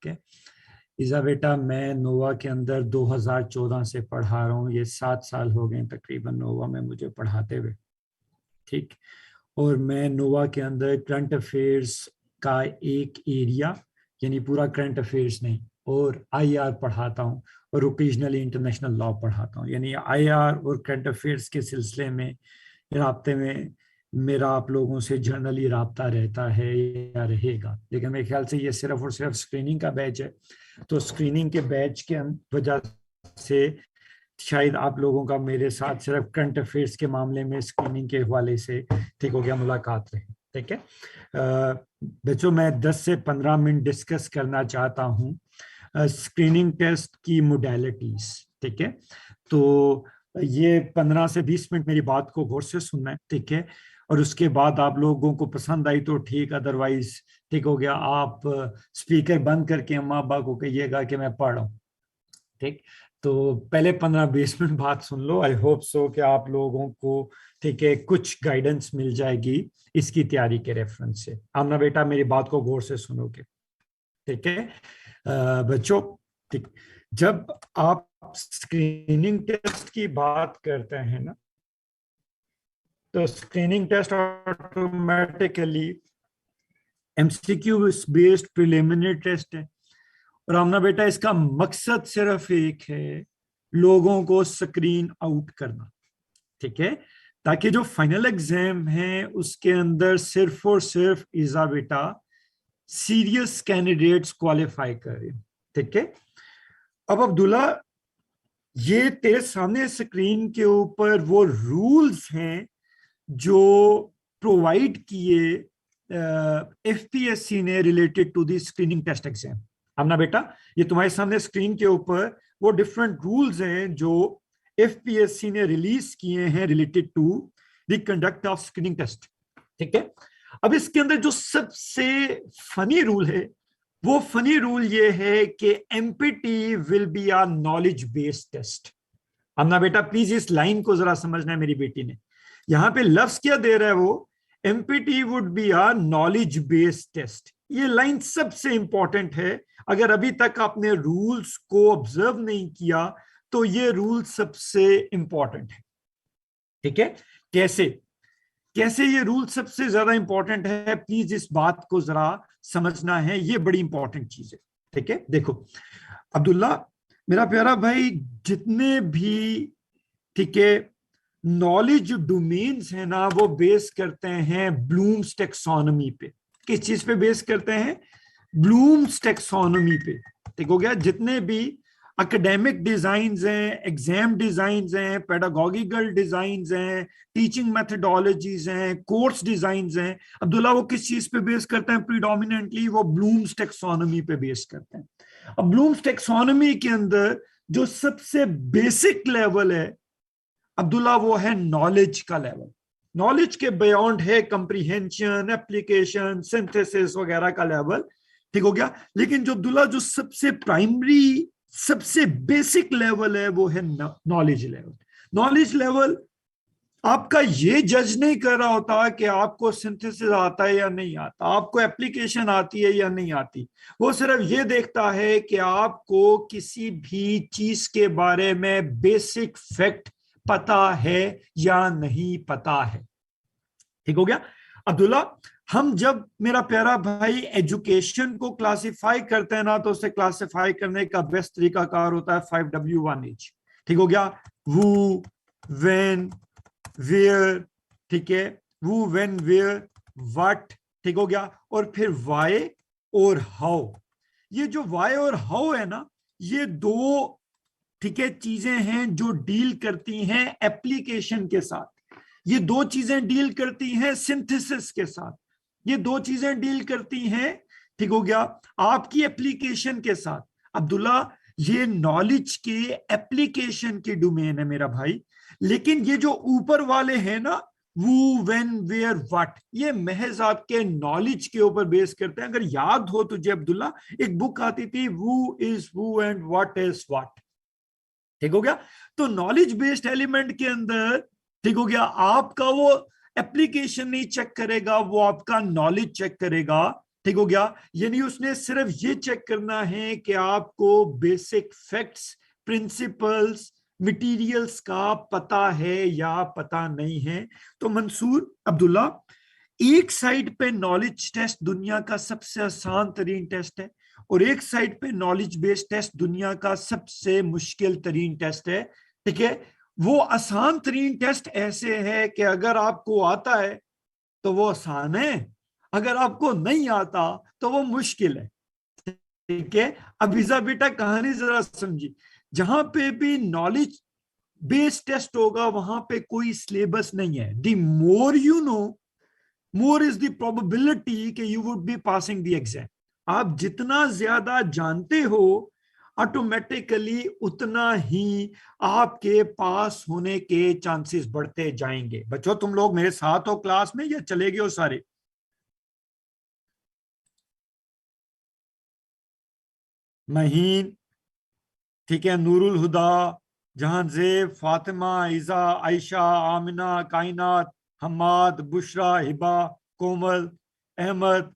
Okay. ईजा बेटा, मैं नोवा के अंदर 2014 से पढ़ा रहा हूँ, ये 7 साल हो गए तकरीबन नोवा में मुझे पढ़ाते हुए, ठीक। और मैं नोवा के अंदर करंट अफेयर्स का एक एरिया, यानी पूरा करंट अफेयर्स नहीं, और आईआर पढ़ाता हूँ, और ओकेजनली इंटरनेशनल लॉ पढ़ाता हूँ। यानी आईआर और करंट अफेयर्स के सिलसिले में राब्ते में मेरा आप लोगों से जर्नली राब्ता रहता है या रहेगा। लेकिन मेरे ख्याल से ये सिर्फ और सिर्फ स्क्रीनिंग का बैच है, तो स्क्रीनिंग के बैच के वजह से शायद आप लोगों का मेरे साथ सिर्फ करंट अफेयर्स के मामले में स्क्रीनिंग के हवाले से ठीक हो गया मुलाकात रहे, ठीक है। बच्चों, मैं 10 से 15 मिनट डिस्कस करना चाहता हूँ स्क्रीनिंग टेस्ट की मोडेलिटीज, ठीक है। तो ये 15 से 20 मिनट मेरी बात को गौर से सुनना है, ठीक है। और उसके बाद आप लोगों को पसंद आई तो ठीक, अदरवाइज ठीक हो गया, आप स्पीकर बंद करके अम्मा अब्बा को कहिएगा कि मैं पढ़ रहा हूँ, ठीक। तो पहले 15-20 मिनट बात सुन लो। आई होप सो कि आप लोगों को ठीक है कुछ गाइडेंस मिल जाएगी इसकी तैयारी के रेफरेंस से। आमना बेटा, मेरी बात को गौर से सुनोगे, ठीक है। बच्चों, ठीक, जब आप स्क्रीनिंग टेस्ट की बात करते हैं ना, तो screening test automatically MCQ based preliminary test है। और आमना बेटा, इसका मकसद सिर्फ एक है, लोगों को स्क्रीन आउट करना, ठीक है, ताकि जो फाइनल एग्जाम है उसके अंदर सिर्फ और सिर्फ ईजा बेटा सीरियस कैंडिडेट्स क्वालिफाई करें, ठीक है। अब अब्दुल्ला, ये तेरे सामने स्क्रीन के ऊपर वो रूल्स हैं जो प्रोवाइड किए एफपीएससी ने related to the screening test exam. हमना बेटा, ये तुम्हारे सामने स्क्रीन के ऊपर वो डिफरेंट रूल्स हैं जो एफपीएससी ने रिलीज किए हैं related to the conduct of screening test, ठीक है। अब इसके अंदर जो सबसे फनी रूल है, वो फनी रूल ये है कि MPT will be a knowledge based test. हमना बेटा, प्लीज इस लाइन को जरा समझना है, मेरी बेटी ने यहां पे लफ्ज क्या दे रहा है, वो MPT would be a knowledge based test. ये लाइन सबसे इंपॉर्टेंट है। अगर अभी तक आपने रूल्स को ऑब्जर्व नहीं किया तो ये रूल सबसे इंपॉर्टेंट है, ठीक है। कैसे कैसे ये रूल सबसे ज्यादा इंपॉर्टेंट है, प्लीज इस बात को जरा समझना है, ये बड़ी इंपॉर्टेंट चीज है, ठीक है। देखो अब्दुल्ला मेरा प्यारा भाई, जितने भी ठीक है नॉलेज डोमेन्स है ना, वो बेस करते हैं ब्लूम्स टेक्सोनोमी पे। किस चीज पे बेस करते हैं? ब्लूम्स टेक्सोनोमी पे, ठीक हो गया। जितने भी एकेडमिक डिजाइंस हैं, एग्जाम डिजाइंस हैं, पेडागोगिकल डिजाइंस हैं, टीचिंग मेथडोलॉजीज हैं, कोर्स डिजाइंस हैं, अब्दुल्ला वो किस चीज पे बेस करते हैं? प्रीडोमिनेंटली वो ब्लूम्स टेक्सोनोमी पे बेस करते हैं। अब ब्लूम्स टेक्सोनोमी के अंदर जो सबसे बेसिक लेवल है अब्दुल्ला, वो है नॉलेज का लेवल। नॉलेज के बियॉन्ड है कंप्रीहेंशन, एप्लीकेशन, सिंथेसिस वगैरह का लेवल, ठीक हो गया। लेकिन जो अब्दुल्ला जो सबसे प्राइमरी सबसे बेसिक लेवल है वो है नॉलेज लेवल। नॉलेज लेवल आपका ये जज नहीं कर रहा होता कि आपको सिंथेसिस आता है या नहीं आता, आपको एप्लीकेशन आती है या नहीं आती। वो सिर्फ ये देखता है कि आपको किसी भी चीज के बारे में बेसिक फैक्ट पता है या नहीं पता है, ठीक हो गया। अब्दुल्ला, हम जब मेरा प्यारा भाई एजुकेशन को क्लासिफाई करते हैं ना, तो उसे क्लासिफाई करने का बेस्ट तरीका कार होता है 5W1H, ठीक हो गया। वू, व्हेन, वेयर, ठीक है, वू, व्हेन, वेयर, व्हाट, ठीक हो गया, और फिर वाई और हाउ। ये जो वाई और हाउ है ना, ये दो ठीक है चीजें हैं जो डील करती हैं एप्लीकेशन के साथ। ये दो चीजें डील करती हैं सिंथेसिस के साथ। ये दो चीजें डील करती हैं, ठीक हो गया, आपकी एप्लीकेशन के साथ। अब्दुल्ला, ये नॉलेज के एप्लीकेशन की डोमेन है मेरा भाई। लेकिन ये जो ऊपर वाले हैं ना, वू, व्हेन, वेयर, व्हाट, ये महज आपके नॉलेज के ऊपर बेस करते हैं। अगर याद हो तुझे अब्दुल्ला, एक बुक आती थी, who is who and what is what, ठीक हो गया। तो नॉलेज बेस्ड एलिमेंट के अंदर, ठीक हो गया, आपका वो एप्लीकेशन नहीं चेक करेगा, वो आपका नॉलेज चेक करेगा, ठीक हो गया। यानी उसने सिर्फ ये चेक करना है कि आपको बेसिक फैक्ट्स, प्रिंसिपल्स, मटेरियल्स का पता है या पता नहीं है। तो मंसूर अब्दुल्ला, एक साइड पे नॉलेज टेस्ट दुनिया का सबसे आसान तरीन टेस्ट है, और एक साइड पे नॉलेज बेस्ड टेस्ट दुनिया का सबसे मुश्किल तरीन टेस्ट है। ठीक है, वो आसान तरीन टेस्ट ऐसे है कि अगर आपको आता है तो वो आसान है, अगर आपको नहीं आता तो वो मुश्किल है। ठीक है, अब इजा बेटा कहानी जरा समझी, जहां पे भी नॉलेज बेस्ड टेस्ट होगा वहां पे कोई सिलेबस नहीं है। The more you know, more is the probability कि you would be passing the exam. आप जितना ज्यादा जानते हो ऑटोमेटिकली उतना ही आपके पास होने के चांसेस बढ़ते जाएंगे। बच्चों तुम लोग मेरे साथ हो क्लास में या चले गए हो सारे? महीन, ठीक है, नूरुल हुदा, जहांजेब, फातिमा, इजा, आयशा, आमिना, कायनात, हम्माद, बुशरा, हिबा, कोमल, अहमद,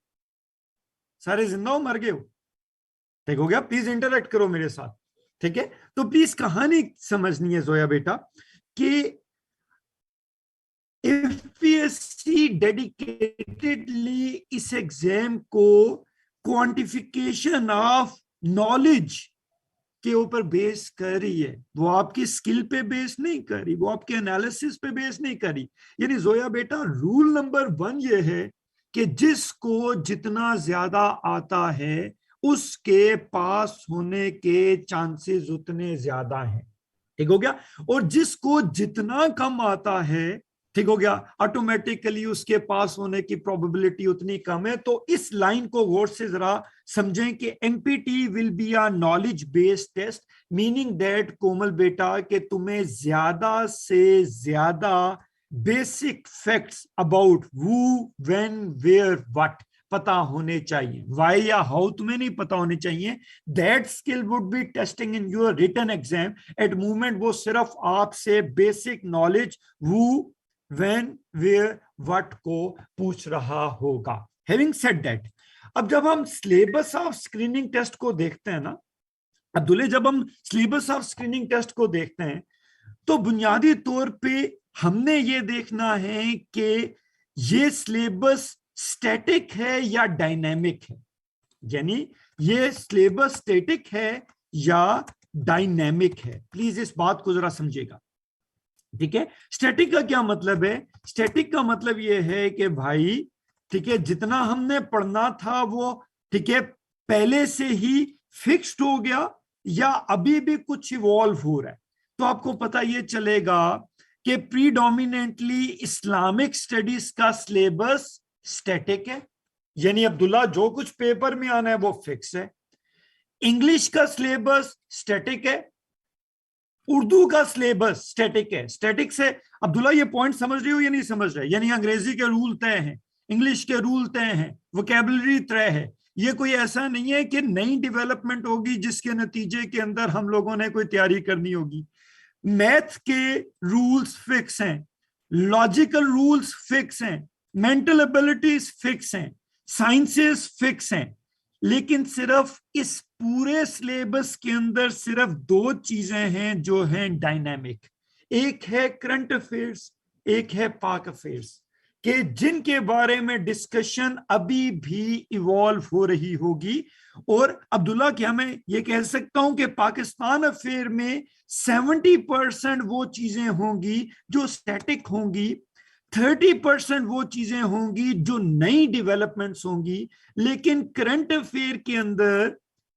सारे जिंदा हो मर गए हो? ठीक हो गया, प्लीज इंटरेक्ट करो मेरे साथ। ठीक है, तो प्लीज कहानी समझनी है जोया बेटा कि एफपीएससी डेडिकेटेडली इस एग्जाम को क्वांटिफिकेशन ऑफ नॉलेज के ऊपर बेस कर रही है। वो आपकी स्किल पे बेस नहीं कर रही, वो आपके एनालिसिस पे बेस नहीं कर रही। यानी जोया बेटा रूल नंबर 1 ये है कि जिसको जितना ज्यादा आता है उसके पास होने के चांसेस उतने ज्यादा हैं। ठीक हो गया, और जिसको जितना कम आता है, ठीक हो गया, ऑटोमेटिकली उसके पास होने की प्रोबेबिलिटी उतनी कम है। तो इस लाइन को गौर से जरा समझें कि MPT will be a knowledge based test, meaning that Komal बेटा कि तुम्हें ज्यादा से ज्यादा basic facts about who, when, where, what पता होने चाहिए। वाई या हाउ तुम्हें नहीं पता होने चाहिए। That skill would be testing in your written exam. At movement वो सिर्फ आपसे basic knowledge who, when, where, what को पूछ रहा होगा। हैविंग सेड दैट, अब जब हम सिलेबस ऑफ स्क्रीनिंग टेस्ट को देखते हैं ना अब्दुल्ले, जब हम सिलेबस ऑफ स्क्रीनिंग टेस्ट को देखते हैं तो बुनियादी तौर पे हमने ये देखना है कि ये सिलेबस स्टैटिक है या डायनेमिक है। यानी ये सिलेबस स्टैटिक है या डायनेमिक है। प्लीज इस बात को जरा समझिएगा। ठीक है, स्टैटिक का क्या मतलब है? स्टैटिक का मतलब ये है कि भाई, ठीक है, जितना हमने पढ़ना था वो, ठीक है, पहले से ही फिक्स्ड हो गया या अभी भी कुछ इवॉल्व हो रहा है। तो आपको पता ये चलेगा कि प्रीडोमिनेंटली इस्लामिक स्टडीज का सिलेबस स्टैटिक है, यानी अब्दुल्ला जो कुछ पेपर में आना है वो फिक्स है। इंग्लिश का सिलेबस स्टैटिक है, उर्दू का सिलेबस स्टैटिक है। स्टैटिक से अब्दुल्ला ये पॉइंट समझ रही हो या नहीं समझ रहे? यानी अंग्रेजी के रूल तय हैं, इंग्लिश के रूल तय हैं, वोकैबुलरी तय है। ये कोई ऐसा नहीं है कि नई डेवलपमेंट होगी जिसके नतीजे के अंदर हम लोगों ने कोई तैयारी करनी होगी। मैथ के रूल्स फिक्स हैं, लॉजिकल रूल्स फिक्स हैं, मेंटल एबिलिटीज फिक्स हैं, साइंसेस फिक्स हैं। लेकिन सिर्फ इस पूरे सिलेबस के अंदर सिर्फ दो चीजें हैं जो हैं डायनामिक। एक है करंट अफेयर्स, एक है पाक अफेयर्स, के जिनके बारे में डिस्कशन अभी भी इवॉल्व हो रही होगी। और अब्दुल्ला, क्या मैं ये कह सकता हूं कि पाकिस्तान अफेयर में 70% वो चीजें होंगी जो स्टैटिक होंगी, 30% वो चीजें होंगी जो नई डेवलपमेंट्स होंगी। लेकिन करंट अफेयर के अंदर,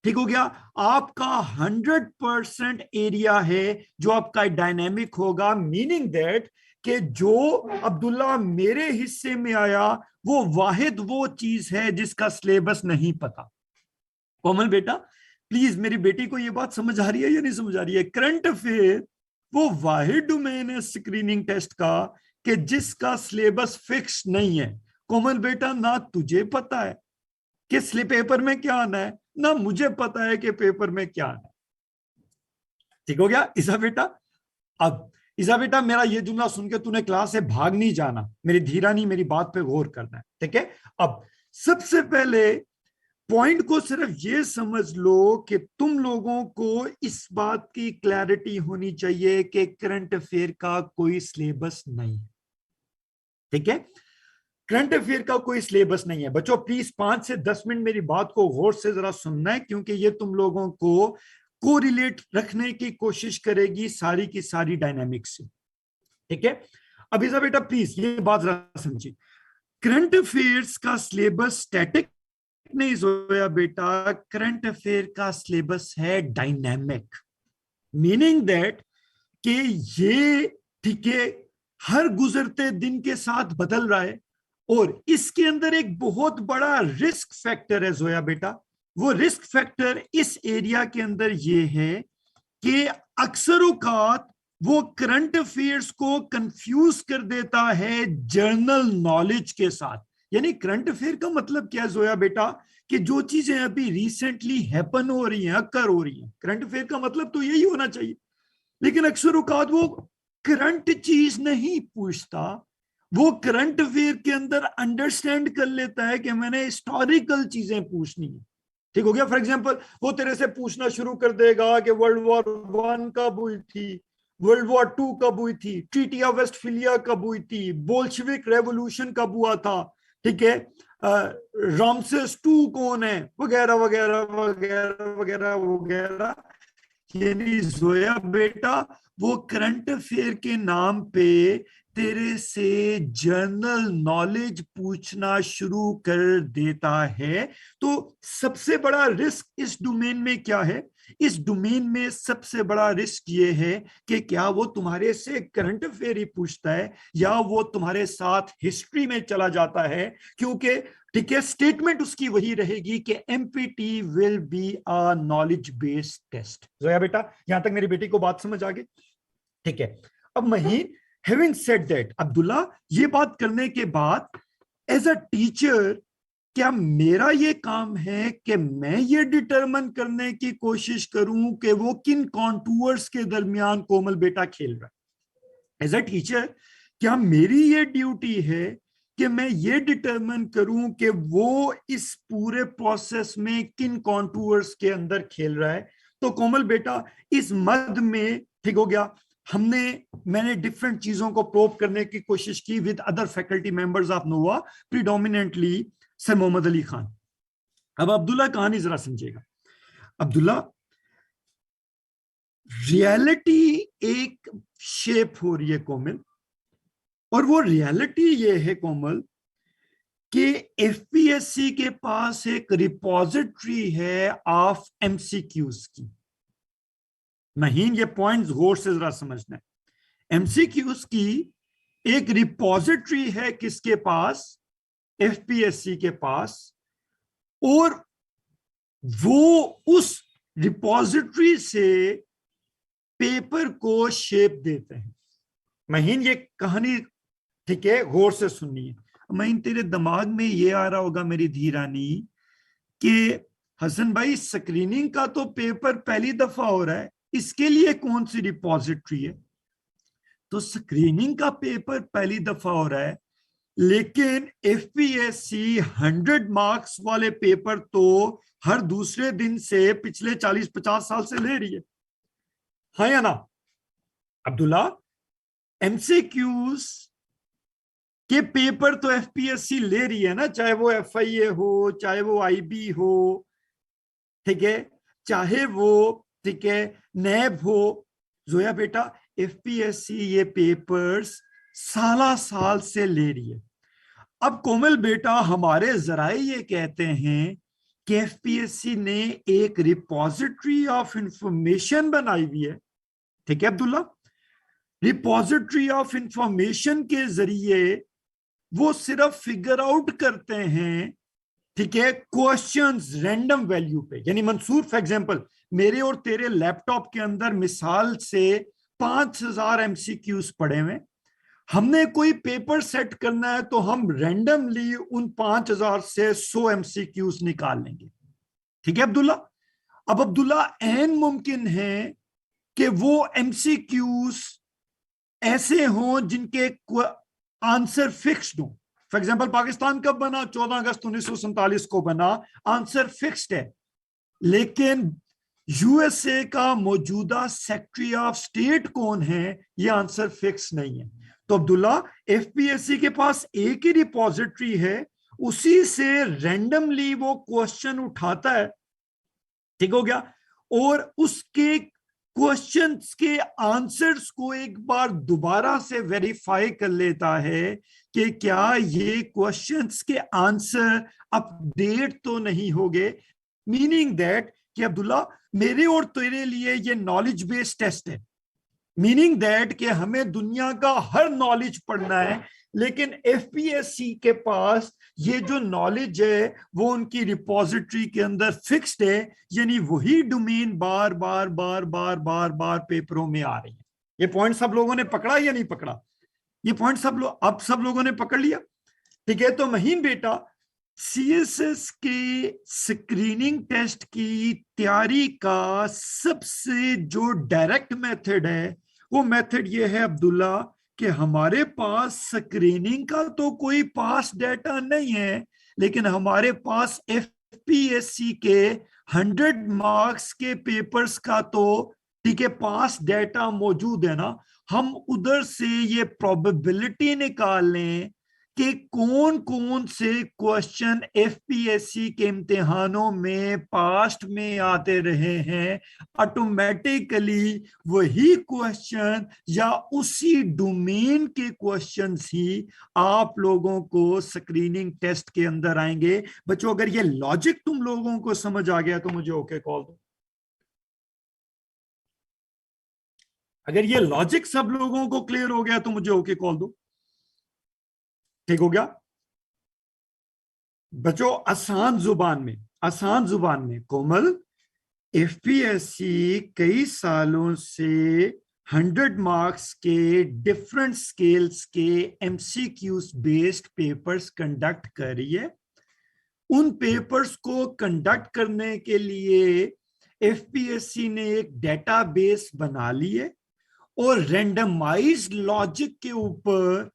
ठीक हो गया, आपका 100% एरिया है जो आपका डायनेमिक होगा। मीनिंग दैट कि जो अब्दुल्ला मेरे हिस्से में आया वो वाहिद वो चीज है जिसका सिलेबस नहीं पता। कोमल बेटा, प्लीज मेरी बेटी को ये बात समझ आ रही है या नहीं समझ आ रही है? करंट अफेयर वो वाहिद डोमेन है स्क्रीनिंग टेस्ट का कि जिसका सिलेबस फिक्स नहीं है। कोमल बेटा, ना तुझे पता है कि पेपर में क्या आना है, ना मुझे पता है कि पेपर में क्या आना है। ठीक हो गया ईसा बेटा? अब ईसा बेटा, मेरा ये जुमला सुन के तूने क्लास से भाग नहीं जाना, मेरी धीरानी, मेरी बात पे गौर करना है। ठीक है, अब सबसे पहले पॉइंट को सिर्फ ये समझ लो कि तुम लोगों को इस बात की क्लैरिटी होनी चाहिए कि करंट अफेयर का कोई सिलेबस नहीं है, ठीक है। करंट अफेयर का कोई सिलेबस नहीं है बच्चों। प्लीज 5 से 10 मिनट मेरी बात को गौर से जरा सुनना है, क्योंकि ये तुम लोगों को कोरिलेट रखने की कोशिश करेगी सारी की सारी डायनामिक्स से, ठीक है। अभी जरा बेटा प्लीज ये बात जरा समझिए, करंट अफेयर्स का सिलेबस स्टैटिक नहीं जोया बेटा, करंट अफेयर का सिलेबस है डायनामिक, मीनिंग दैट कि ये, ठीक है, हर गुजरते दिन के साथ बदल रहा है। और इसके अंदर एक बहुत बड़ा रिस्क फैक्टर है जोया बेटा। वो रिस्क फैक्टर इस एरिया के अंदर ये है कि अक्सर औकात वो करंट अफेयर्स को कंफ्यूज कर देता है जर्नल नॉलेज के साथ। यानी करंट अफेयर का मतलब क्या है जोया बेटा, कि जो चीजें अभी रिसेंटली हैपन हो रही हैं, अकर हो रही हैं, करंट अफेयर का मतलब तो यही होना चाहिए। लेकिन अक्सर औकात वो करंट चीज नहीं पूछता, वो करंट अफेयर के अंदर अंडरस्टैंड कर लेता है कि मैंने हिस्टोरिकल चीजें पूछनी है, ठीक हो गया। फॉर एग्जांपल वो तेरे से पूछना शुरू कर देगा कि वर्ल्ड वॉर 1 कब हुई थी, वर्ल्ड वॉर 2 कब हुई थी, ट्रीटी ऑफ वेस्टफिलिया कब हुई थी, बोल्शेविक रेवोल्यूशन कब हुआ था, ठीक है, रामसेस 2 कौन है, वगैरह वगैरह वगैरह वगैरह वगैरह। यानी जोया बेटा वो करंट अफेयर के नाम पे तेरे से जर्नल नॉलेज पूछना शुरू कर देता है। तो सबसे बड़ा रिस्क इस डोमेन में क्या है? इस डोमेन में सबसे बड़ा रिस्क ये है कि क्या वो तुम्हारे से करंट अफेयर ही पूछता है या वो तुम्हारे साथ हिस्ट्री में चला जाता है, क्योंकि ठीक है स्टेटमेंट उसकी वही रहेगी कि MPT will be a knowledge based test. Zoya बेटा यहां तक मेरी बेटी को बात समझ आ गई, ठीक है। अब महीन, हैविंग सेड दैट, अब्दुल्ला ये बात करने के बाद एज अ टीचर क्या मेरा ये काम है कि मैं ये डिटरमिन करने की कोशिश करूं कि वो किन कॉन्टूर्स के दरमियान कोमल बेटा खेल रहा है? एज अ टीचर क्या मेरी ये ड्यूटी है कि मैं ये डिटरमिन करूं कि वो इस पूरे प्रोसेस में किन कॉन्टूर्स के अंदर खेल रहा है? तो कोमल बेटा इस मद में, ठीक हो गया, मैंने डिफरेंट चीजों को प्रोब करने की कोशिश की with other faculty members of Nova, predominantly sir Mohammad Ali Khan. अब अब्दुल्ला कहानी जरा समझेगा। अब्दुल्ला रियलिटी एक शेप हो रही है कोमल, और वो रियलिटी ये है कोमल कि एफपीएससी के पास एक रिपोजिटरी है ऑफ एमसीक्यूज की। महीन ये पॉइंट्स गौर से जरा समझना है। एमसीक्यूज की एक रिपोजिटरी है किसके पास? एफपीएससी के पास। और वो उस रिपोजिटरी से पेपर को शेप देते हैं। महीन ये कहानी, ठीक है, गौर से सुननी है। महीन तेरे दिमाग में ये आ रहा होगा मेरी धीरानी कि हसन भाई स्क्रीनिंग का तो पेपर पहली दफा हो रहा है, इसके लिए कौन सी रिपोजिटरी है? तो स्क्रीनिंग का पेपर पहली दफा हो रहा है, लेकिन एफपीएससी 100 मार्क्स वाले पेपर तो हर दूसरे दिन से पिछले 40-50 साल से ले रही है या ना अब्दुल्ला? एमसीक्यूज के पेपर तो एफपीएससी ले रही है ना, चाहे वो एफआईए हो, चाहे वो आईबी हो, ठीक है, चाहे वो, ठीक है, नैब हो। जोया बेटा एफपीएससी ये पेपर्स साला साल से ले रही है। अब कोमल बेटा हमारे जराए ये कहते हैं कि एफपीएससी ने एक रिपोजिटरी ऑफ इंफॉर्मेशन बनाई हुई है, ठीक है अब्दुल्ला। रिपोजिटरी ऑफ इंफॉर्मेशन के जरिए वो सिर्फ फिगर आउट करते हैं, ठीक है, क्वेश्चंस रैंडम वैल्यू पे। यानी मंसूर फॉर एग्जांपल मेरे और तेरे लैपटॉप के अंदर मिसाल से 5000 एमसीक्यूज पड़े हुए, हमने कोई पेपर सेट करना है तो हम रैंडमली उन 5000 से 100 एमसीक्यूज निकाल लेंगे, ठीक है अब्दुल्ला। अब अब्दुल्ला एन मुमकिन है कि वो एमसीक्यूज ऐसे हों जिनके आंसर फिक्स्ड हो। फॉर एग्जाम्पल पाकिस्तान कब बना? 14 अगस्त 1947 को बना, आंसर फिक्स्ड है। लेकिन यूएसए का मौजूदा सेक्रेटरी ऑफ स्टेट कौन है, ये आंसर फिक्स नहीं है। तो अब्दुल्ला, एफपीएससी के पास एक ही रिपोजिटरी है, उसी से रैंडमली वो क्वेश्चन उठाता है, ठीक हो गया, और उसके क्वेश्चंस के आंसर्स को एक बार दोबारा से वेरीफाई कर लेता है कि क्या ये क्वेश्चंस के आंसर अपडेट तो नहीं हो गए। मीनिंग दैट कि अब्दुल्ला, मेरे और तेरे लिए ये नॉलेज बेस्ड टेस्ट है। मीनिंग दैट कि हमें दुनिया का हर नॉलेज पढ़ना है, लेकिन एफपीएससी के पास ये जो नॉलेज है वो उनकी रिपोजिटरी के अंदर फिक्स्ड है, यानी वही डोमेन बार बार बार बार बार बार पेपरों में आ रही है। ये पॉइंट सब लोगों ने पकड़ा या नहीं पकड़ा? ये पॉइंट सब लोगों ने पकड़ लिया, ठीक है। तो महीन बेटा, सीएसएस के स्क्रीनिंग टेस्ट की तैयारी का सबसे जो डायरेक्ट मेथड है वो मेथड ये है अब्दुल्ला कि हमारे पास स्क्रीनिंग का तो कोई पास डेटा नहीं है, लेकिन हमारे पास एफपीएससी के 100 मार्क्स के पेपर्स का तो, ठीक है, पास डेटा मौजूद है ना। हम उधर से ये प्रोबेबिलिटी निकाल लें कि कौन कौन से क्वेश्चन एफपीएससी के इम्तिहानों में पास्ट में आते रहे हैं, ऑटोमेटिकली वही क्वेश्चन या उसी डोमेन के क्वेश्चंस ही आप लोगों को स्क्रीनिंग टेस्ट के अंदर आएंगे। बच्चों, अगर ये लॉजिक तुम लोगों को समझ आ गया तो मुझे ओके कॉल दो। अगर ये लॉजिक सब लोगों को क्लियर हो गया तो मुझे ओके कॉल दो, ठीक हो गया। बच्चों, आसान जुबान में कोमल, एफपीएससी कई सालों से 100 मार्क्स के डिफरेंट स्केल्स के एमसीक्यूज बेस्ड पेपर्स कंडक्ट कर रही है। उन पेपर्स को कंडक्ट करने के लिए एफपीएससी ने एक डेटाबेस बना ली है और रैंडमाइज्ड लॉजिक के ऊपर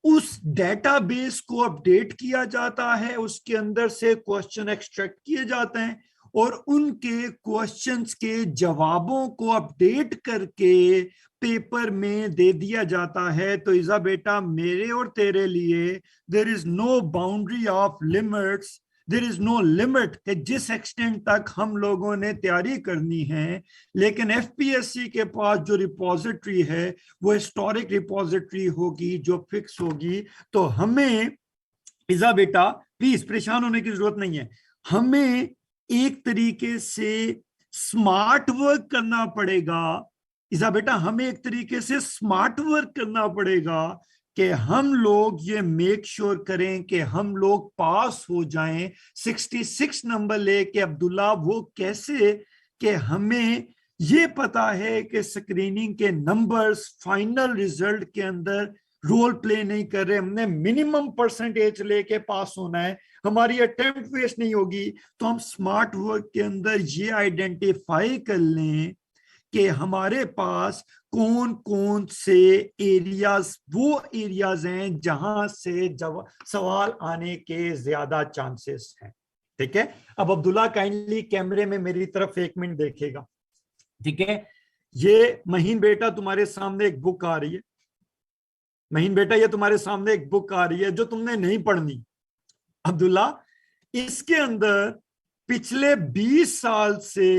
उस डेटाबेस को अपडेट किया जाता है, उसके अंदर से क्वेश्चन एक्सट्रैक्ट किए जाते हैं और उनके क्वेश्चंस के जवाबों को अपडेट करके पेपर में दे दिया जाता है। तो इजा बेटा, मेरे और तेरे लिए there is no boundary of limits, there is no limit कि जिस एक्सटेंट तक हम लोगों ने तैयारी करनी है। लेकिन एफपीएससी के पास जो रिपोजिटरी है वो हिस्टोरिक रिपोजिटरी होगी जो फिक्स होगी। तो हमें इजा बेटा प्लीज परेशान होने की जरूरत नहीं है, हमें एक तरीके से स्मार्ट वर्क करना पड़ेगा। इजा बेटा, हमें एक तरीके से स्मार्ट वर्क करना पड़ेगा कि हम लोग ये मेक श्योर करें कि हम लोग पास हो जाएं 66 नंबर लेके। अब्दुल्ला, वो कैसे? कि हमें ये पता है कि स्क्रीनिंग के नंबर्स फाइनल रिजल्ट के अंदर रोल प्ले नहीं कर रहे, हमने मिनिमम परसेंटेज लेके पास होना है, हमारी अटेम्प्ट वेस्ट नहीं होगी। तो हम स्मार्ट वर्क के अंदर ये आइडेंटिफाई कर लें कि हमारे पास कौन कौन से एरियाज वो एरियाज हैं जहां से सवाल आने के ज्यादा चांसेस हैं, ठीक है। अब अब्दुल्ला काइंडली कैमरे में मेरी तरफ 1 मिनट देखेगा, ठीक है। ये महीन बेटा तुम्हारे सामने एक बुक आ रही है, महीन बेटा ये तुम्हारे सामने एक बुक आ रही है जो तुमने नहीं पढ़नी। अब्दुल्ला, इसके अंदर पिछले 20 साल से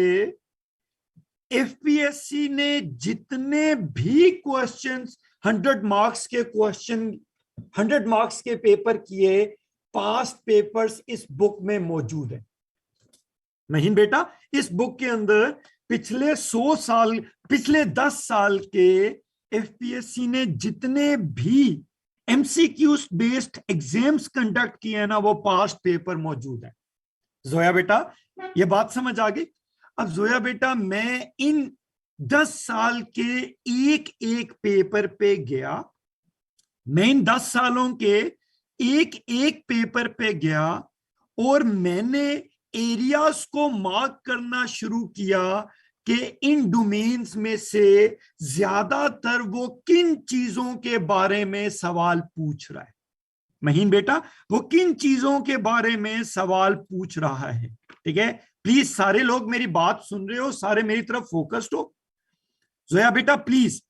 एफपीएससी ने जितने भी क्वेश्चंस 100 मार्क्स के क्वेश्चन 100 मार्क्स के पेपर किए, पास्ट पेपर्स इस बुक में मौजूद है। महीन बेटा, इस बुक के अंदर पिछले 100 साल, पिछले 10 साल के एफपीएससी ने जितने भी एमसीक्यूज बेस्ड एग्जाम्स कंडक्ट किए हैं ना, वो पास्ट पेपर मौजूद है। जोया बेटा, ये बात समझ आ गई? अब जोया बेटा, मैं इन 10 साल के एक एक पेपर पे गया, मैं इन 10 सालों के एक एक पेपर पे गया और मैंने एरियाज को मार्क करना शुरू किया कि इन डोमेन्स में से ज्यादातर वो किन चीजों के बारे में सवाल पूछ रहा है। महीन बेटा वो किन चीजों के बारे में सवाल पूछ रहा है? ठीक है, प्लीज सारे लोग मेरी बात सुन रहे हो, सारे मेरी तरफ फोकस्ड हो। जोया बेटा प्लीज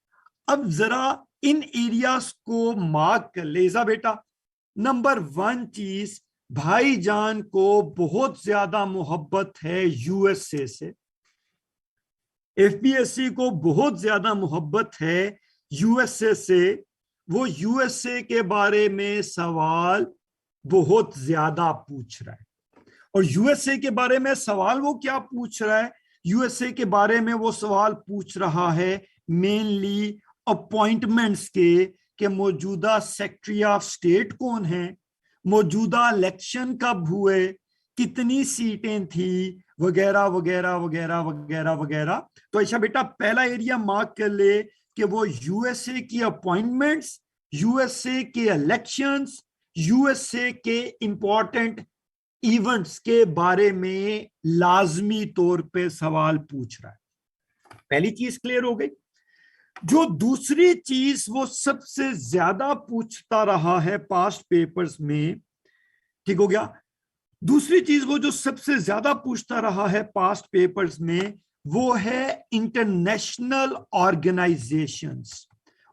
अब जरा इन एरियाज को मार्क कर लेजा बेटा। नंबर 1 चीज, भाईजान को बहुत ज्यादा मोहब्बत है यूएसए से। एफपीएससी को बहुत ज्यादा मोहब्बत है यूएसए से। वो यूएसए के बारे में सवाल बहुत ज्यादा पूछ रहा है। और यूएसए के बारे में सवाल वो क्या पूछ रहा है? यूएसए के बारे में वो सवाल पूछ रहा है मेनली अपॉइंटमेंट्स के मौजूदा सेक्रेटरी ऑफ स्टेट कौन है, मौजूदा इलेक्शन कब हुए, कितनी सीटें थी, वगैरह वगैरह वगैरह वगैरह वगैरह। तो अच्छा बेटा पहला एरिया मार्क कर ले कि वो यूएसए की अपॉइंटमेंट्स, यूएसए के इलेक्शंस, यूएसए के इंपॉर्टेंट इवेंट्स के बारे में लाजमी तौर पे सवाल पूछ रहा है। पहली चीज क्लियर हो गई। जो दूसरी चीज वो सबसे ज्यादा पूछता रहा है पास्ट पेपर्स में, ठीक हो गया, दूसरी चीज वो जो सबसे ज्यादा पूछता रहा है पास्ट पेपर्स में वो है इंटरनेशनल ऑर्गेनाइजेशंस।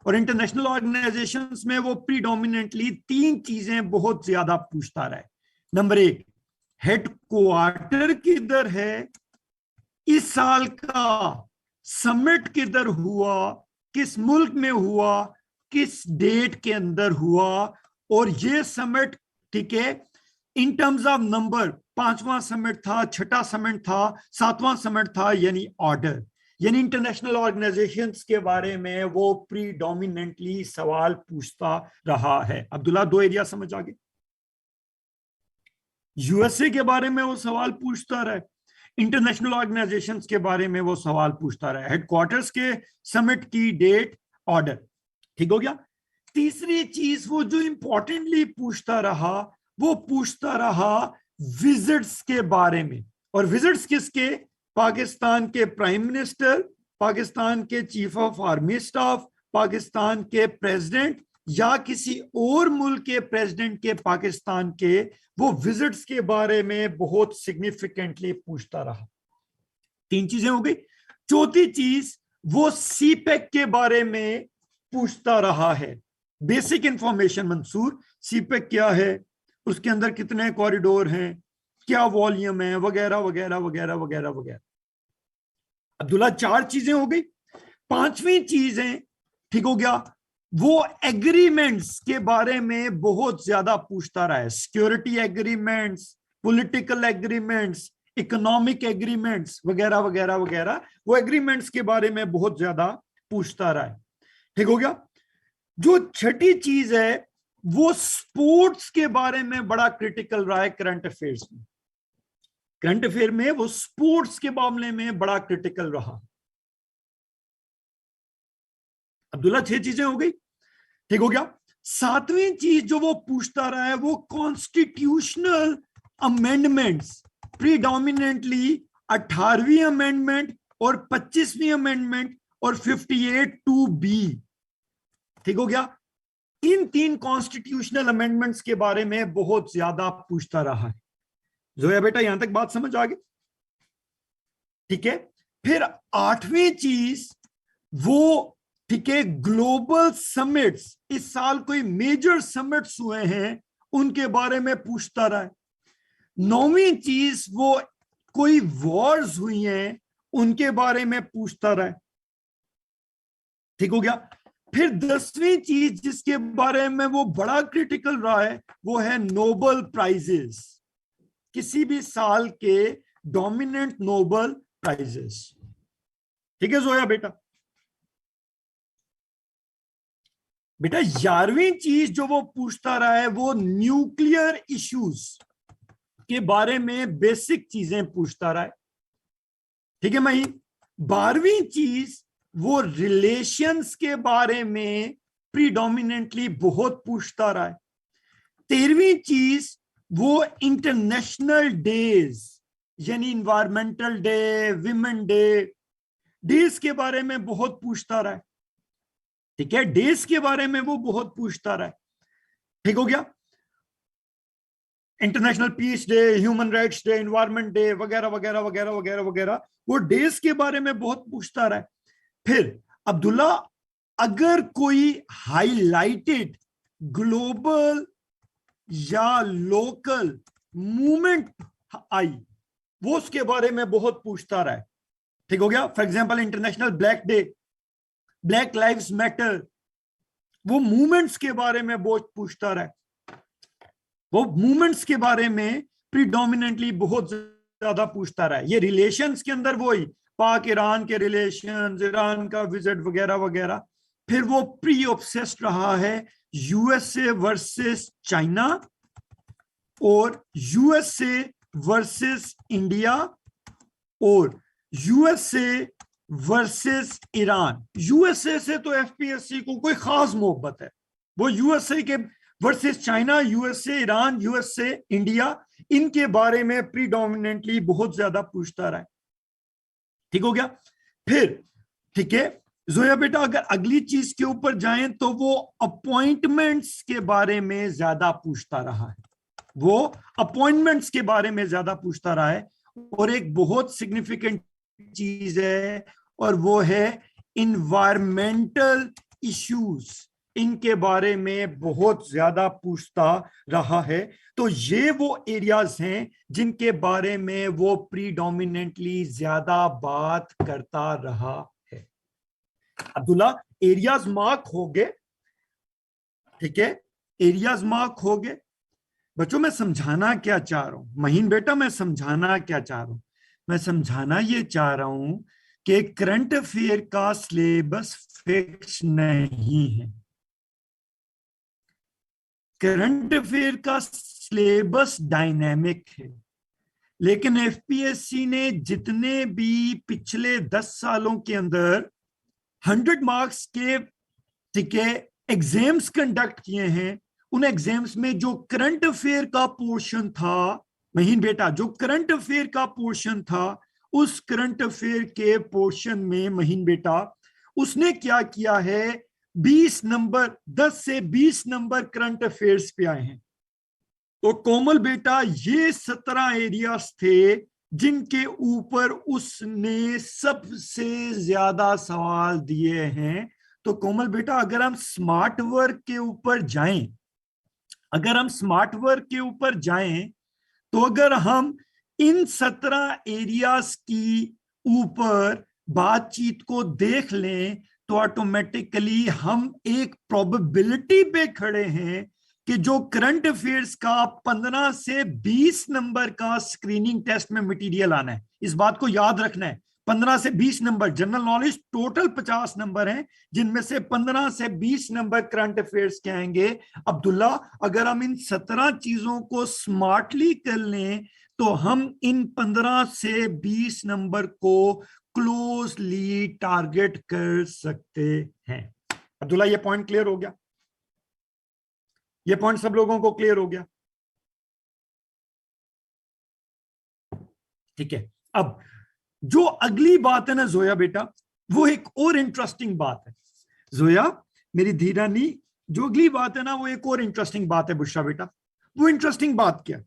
और इंटरनेशनल ऑर्गेनाइजेशंस में वो प्रीडोमिनेंटली 3 चीजें बहुत ज्यादा पूछता रहा है। नंबर 1, हेडक्वार्टर किधर है, इस साल का समिट किधर हुआ, किस मुल्क में हुआ, किस डेट के अंदर हुआ, और ये समिट ठीक है इन टर्म्स ऑफ नंबर 5वां समिट था, 6ठा समिट था, 7वां समिट था, यानी ऑर्डर, यानी इंटरनेशनल ऑर्गेनाइजेशंस के बारे में वो प्रीडोमिनेंटली सवाल पूछता रहा है। अब्दुल्ला 2 एरिया समझ आ गए। यूएसए के बारे में वो सवाल पूछता रहा है, इंटरनेशनल ऑर्गेनाइजेशंस के बारे में वो सवाल पूछता रहा है, हेडक्वार्टर्स के समिट की डेट, ऑर्डर, ठीक हो गया। तीसरी चीज वो जो इंपॉर्टेंटली पूछता रहा वो पूछता रहा विजिट्स के बारे में। और विजिट्स किसके? पाकिस्तान के प्राइम मिनिस्टर, पाकिस्तान के chief of army staff, Pakistan के प्रेसिडेंट या किसी और मुल्क के प्रेसिडेंट के पाकिस्तान के, वो विजिट्स के बारे में बहुत सिग्निफिकेंटली पूछता रहा। 3 चीजें हो गई। चौथी चीज वो सीपेक के बारे में पूछता रहा है। बेसिक इंफॉर्मेशन मंसूर, सीपेक क्या है, उसके अंदर कितने कॉरिडोर हैं, क्या वॉल्यूम है, वगैरह वगैरह वगैरह वगैरह वगैरह। अब्दुल्ला 4 चीजें हो गई। 5वीं चीज है, ठीक हो गया, वो एग्रीमेंट्स के बारे में बहुत ज्यादा पूछता रहा है। Security agreements, political agreements, economic agreements वगैरह वगैरह वगैरह, वो एग्रीमेंट्स के बारे में बहुत ज्यादा पूछता रहा है, ठीक हो गया। जो 6ठी चीज है वो स्पोर्ट्स के बारे में बड़ा क्रिटिकल रहा है करंट अफेयर्स में। करंट अफेयर में वो स्पोर्ट्स के मामले में बड़ा क्रिटिकल रहा। अब्दुल्ला 6 चीजें हो गई, ठीक हो गया। 7वीं चीज जो वो पूछता रहा है वो कॉन्स्टिट्यूशनल अमेंडमेंट्स, प्रीडोमिनेंटली 18वीं अमेंडमेंट और 25वीं अमेंडमेंट और 58(2)(b, ठीक हो गया। इन 3 कॉन्स्टिट्यूशनल अमेंडमेंट्स के बारे में बहुत ज्यादा पूछता रहा है। जोया बेटा यहां तक बात समझ आ गई, ठीक है। फिर 8वीं चीज वो, ठीक है, ग्लोबल समिट्स, इस साल कोई मेजर समिट्स हुए हैं उनके बारे में पूछता रहा है। 9वीं चीज वो कोई वॉर्स हुई हैं उनके बारे में पूछता रहा है, ठीक हो गया। फिर 10वीं चीज जिसके बारे में वो बड़ा क्रिटिकल रहा है वो है नोबेल प्राइजेस, किसी भी साल के डोमिनेंट नोबेल प्राइजेस, ठीक है जोया बेटा। बेटा 11वीं चीज जो वो पूछता रहा है वो न्यूक्लियर इश्यूज के बारे में बेसिक चीजें पूछता रहा है, ठीक है मही। 12वीं चीज वो रिलेशंस के बारे में प्रीडोमिनेंटली बहुत पूछता रहा है। 13वीं चीज वो इंटरनेशनल डेज, यानी environmental day, women day, days के बारे में बहुत पूछता रहा है, ठीक है, डेज के बारे में वो बहुत पूछता रहा है, ठीक हो गया। International peace day, human rights day, environment day वगैरह वगैरह वगैरह वगैरह वगैरह, वो डेज के बारे में बहुत पूछता रहा है। फिर अब्दुल्ला, अगर कोई हाईलाइटेड ग्लोबल या लोकल मूवमेंट आई, वो उसके बारे में बहुत पूछता रहा है। ठीक हो गया। For example international black day, black lives matter, वो मूवमेंट्स के बारे में बहुत पूछता रहा है। वो मूवमेंट्स के बारे में प्रीडोमिनेंटली बहुत ज्यादा पूछता रहा है। ये रिलेशंस के अंदर वही पाक ईरान के रिलेशंस, ईरान का विजिट वगैरह वगैरह। फिर वो प्री ऑब्सेस्ड रहा है यूएसए वर्सेस चाइना और यूएसए वर्सेस इंडिया और यूएसए वर्सेस ईरान। यूएसए से तो एफपीएससी को कोई खास मोहब्बत है, वो यूएसए के versus China, USA Iran, USA India, इनके बारे में प्रीडोमिनेंटली बहुत ज्यादा पूछता रहा है। ठीक हो गया। फिर ठीक है जोया बेटा, अगर अगली चीज के ऊपर जाएं तो वो अपॉइंटमेंट्स के बारे में ज्यादा पूछता रहा है। वो अपॉइंटमेंट्स के बारे में ज्यादा पूछता रहा है। और एक बहुत सिग्निफिकेंट चीज है और वो है इन्वायरमेंटल इश्यूज, इनके बारे में बहुत ज्यादा पूछता रहा है। तो ये वो एरियाज हैं जिनके बारे में वो प्रीडोमिनेंटली ज्यादा बात करता रहा है। अब्दुल्ला, एरियाज मार्क हो गए, ठीक है, एरियाज मार्क हो गए। बच्चों मैं समझाना क्या चाह रहा हूं, महीन बेटा मैं समझाना क्या चाह रहा हूं, मैं समझाना ये चाह रहा हूं कि करंट अफेयर का सिलेबस फिक्स नहीं है। करंट अफेयर का सिलेबस डायनेमिक है, लेकिन एफपीएससी ने जितने भी पिछले 10 सालों के अंदर 100 मार्क्स के, ठीक है, एग्जाम्स कंडक्ट किए हैं, उन एग्जाम्स में जो करंट अफेयर का पोर्शन था, महीन बेटा जो करंट अफेयर का पोर्शन था, उस करंट अफेयर के पोर्शन में महीन बेटा उसने क्या किया है, 20 नंबर, 10 से 20 नंबर करंट अफेयर्स पे आए हैं। तो कोमल बेटा ये 17 एरियाज थे जिनके ऊपर उसने सबसे ज्यादा सवाल दिए हैं। तो कोमल बेटा अगर हम स्मार्ट वर्क के ऊपर जाएं, अगर हम स्मार्ट वर्क के ऊपर जाएं, तो अगर हम इन 17 एरियाज की ऊपर बातचीत को देख लें तो ऑटोमेटिकली हम एक प्रोबेबिलिटी पे खड़े हैं कि जो करंट अफेयर्स का 15 से 20 नंबर का स्क्रीनिंग टेस्ट में मटेरियल आना है, इस बात को याद रखना है। 15 से 20 number general knowledge, total 50 number हैं, जिनमें से 15 से 20 नंबर करंट अफेयर्स के आएंगे। अब्दुल्ला अगर हम इन 17 चीजों को स्मार्टली कर लें तो हम इन 15 से 20 नंबर को क्लोजली टारगेट कर सकते हैं। अब्दुल्ला ये पॉइंट क्लियर हो गया? ये पॉइंट सब लोगों को क्लियर हो गया? ठीक है। अब जो अगली बात है ना जोया बेटा, वो एक और इंटरेस्टिंग बात है। जोया मेरी धीरानी, जो अगली बात है ना वो एक और इंटरेस्टिंग बात है बुशरा बेटा। वो इंटरेस्टिंग बात क्या?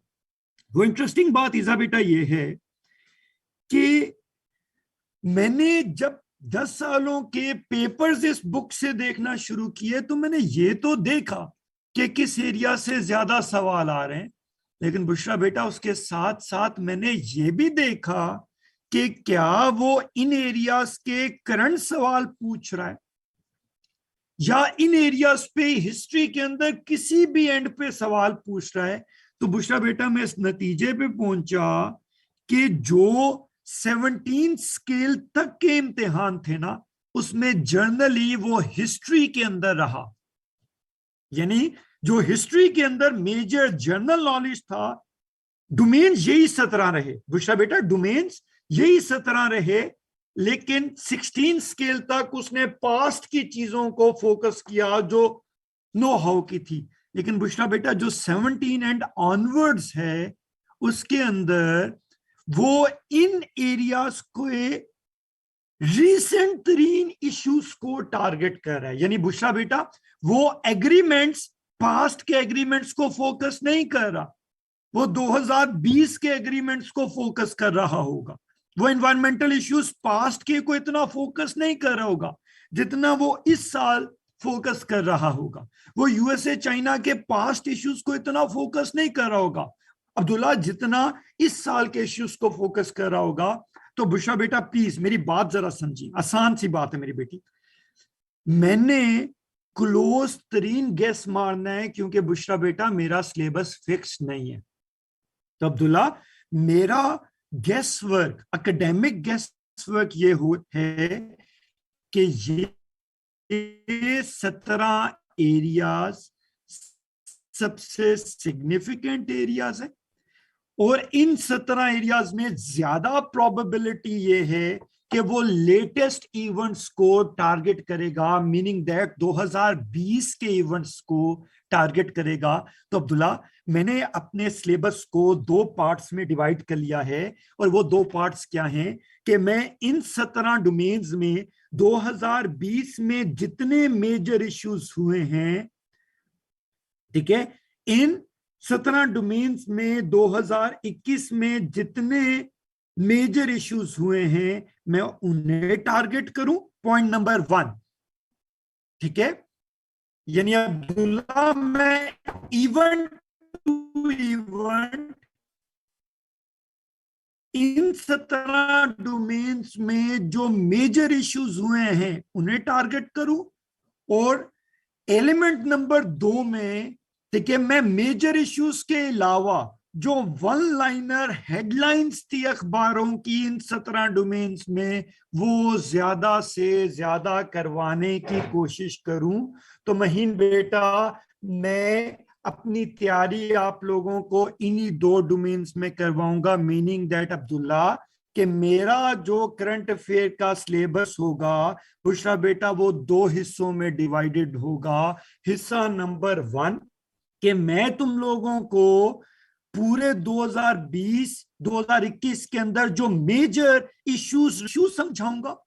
वो इंटरेस्टिंग बात ईजा बेटा ये है कि मैंने जब 10 सालों के पेपर्स इस बुक से देखना शुरू किए तो मैंने ये तो देखा कि किस एरिया से ज्यादा सवाल आ रहे हैं, लेकिन बुशरा बेटा उसके साथ साथ मैंने ये भी देखा कि क्या वो इन एरियाज के करंट सवाल पूछ रहा है या इन एरियाज पे हिस्ट्री के अंदर किसी भी एंड पे सवाल पूछ रहा है। तो बुशरा बेटा मैं इस नतीजे पे पहुंचा कि जो 17 स्केल तक के इम्तिहान थे ना, उसमें जर्नली वो हिस्ट्री के अंदर रहा, यानी जो हिस्ट्री के अंदर मेजर जनरल नॉलेज था, डोमेन्स यही 17 रहे बुशरा बेटा, डोमेन्स यही 17 रहे, लेकिन 16 स्केल तक उसने पास्ट की चीजों को फोकस किया जो नो हाउ की थी। लेकिन बुशरा बेटा जो 17 एंड ऑनवर्ड्स है उसके अंदर वो इन एरियाज को रीसेंट तरीन इश्यूज को टारगेट कर रहा है। यानी बुशरा बेटा वो एग्रीमेंट्स, पास्ट के एग्रीमेंट्स को फोकस नहीं कर रहा, वो 2020 के एग्रीमेंट्स को फोकस कर रहा होगा। वो एनवायरमेंटल इश्यूज पास्ट के को इतना फोकस नहीं कर रहा होगा जितना वो इस साल फोकस कर रहा होगा। वो यूएसए चाइना के पास्ट इश्यूज को इतना फोकस नहीं कर रहा होगा अब्दुल्ला जितना इस साल के इश्यूज को फोकस कर रहा होगा। तो बुशरा बेटा प्लीज मेरी बात जरा समझिए, आसान सी बात है मेरी बेटी। मैंने क्लोज तरीन गेस मारना है क्योंकि बुशरा बेटा मेरा सिलेबस फिक्स नहीं है। तो अब्दुल्ला मेरा guess work, academic guess work ये है कि ये 17 एरियाज सबसे सिग्निफिकेंट एरियाज है और इन 17 एरियाज में ज्यादा प्रोबेबिलिटी ये है कि वो लेटेस्ट इवेंट्स को टारगेट करेगा, मीनिंग दैट 2020 के इवेंट्स को टारगेट करेगा। तो अब्दुल्ला मैंने अपने सिलेबस को 2 पार्ट्स में डिवाइड कर लिया है और वो 2 पार्ट्स क्या हैं कि मैं इन 17 डोमेन्स में 2020 में जितने मेजर इश्यूज हुए हैं, ठीक है, इन 17 डोमेन्स में 2021 में जितने मेजर इश्यूज हुए हैं मैं उन्हें टारगेट करूं, पॉइंट नंबर 1। ठीक है, यानी अब्दुल्ला मैं event to event in 17 domains में जो मेजर इश्यूज हुए हैं उन्हें टारगेट करूं और एलिमेंट नंबर 2 में, ठीक है, मैं मेजर इश्यूज के अलावा जो वन लाइनर हेडलाइंस थी अखबारों की इन 17 डोमेन्स में वो ज्यादा से ज्यादा करवाने की कोशिश करूं। तो महीन बेटा मैं अपनी तैयारी आप लोगों को इन्हीं 2 डोमेन्स में करवाऊंगा, मीनिंग दैट अब्दुल्ला कि मेरा जो करंट अफेयर का सिलेबस होगा बुशरा बेटा वो 2 हिस्सों में डिवाइडेड होगा। हिस्सा नंबर 1 कि मैं तुम लोगों को पूरे 2020-2021 के अंदर जो मेजर इश्यूज समझाऊंगा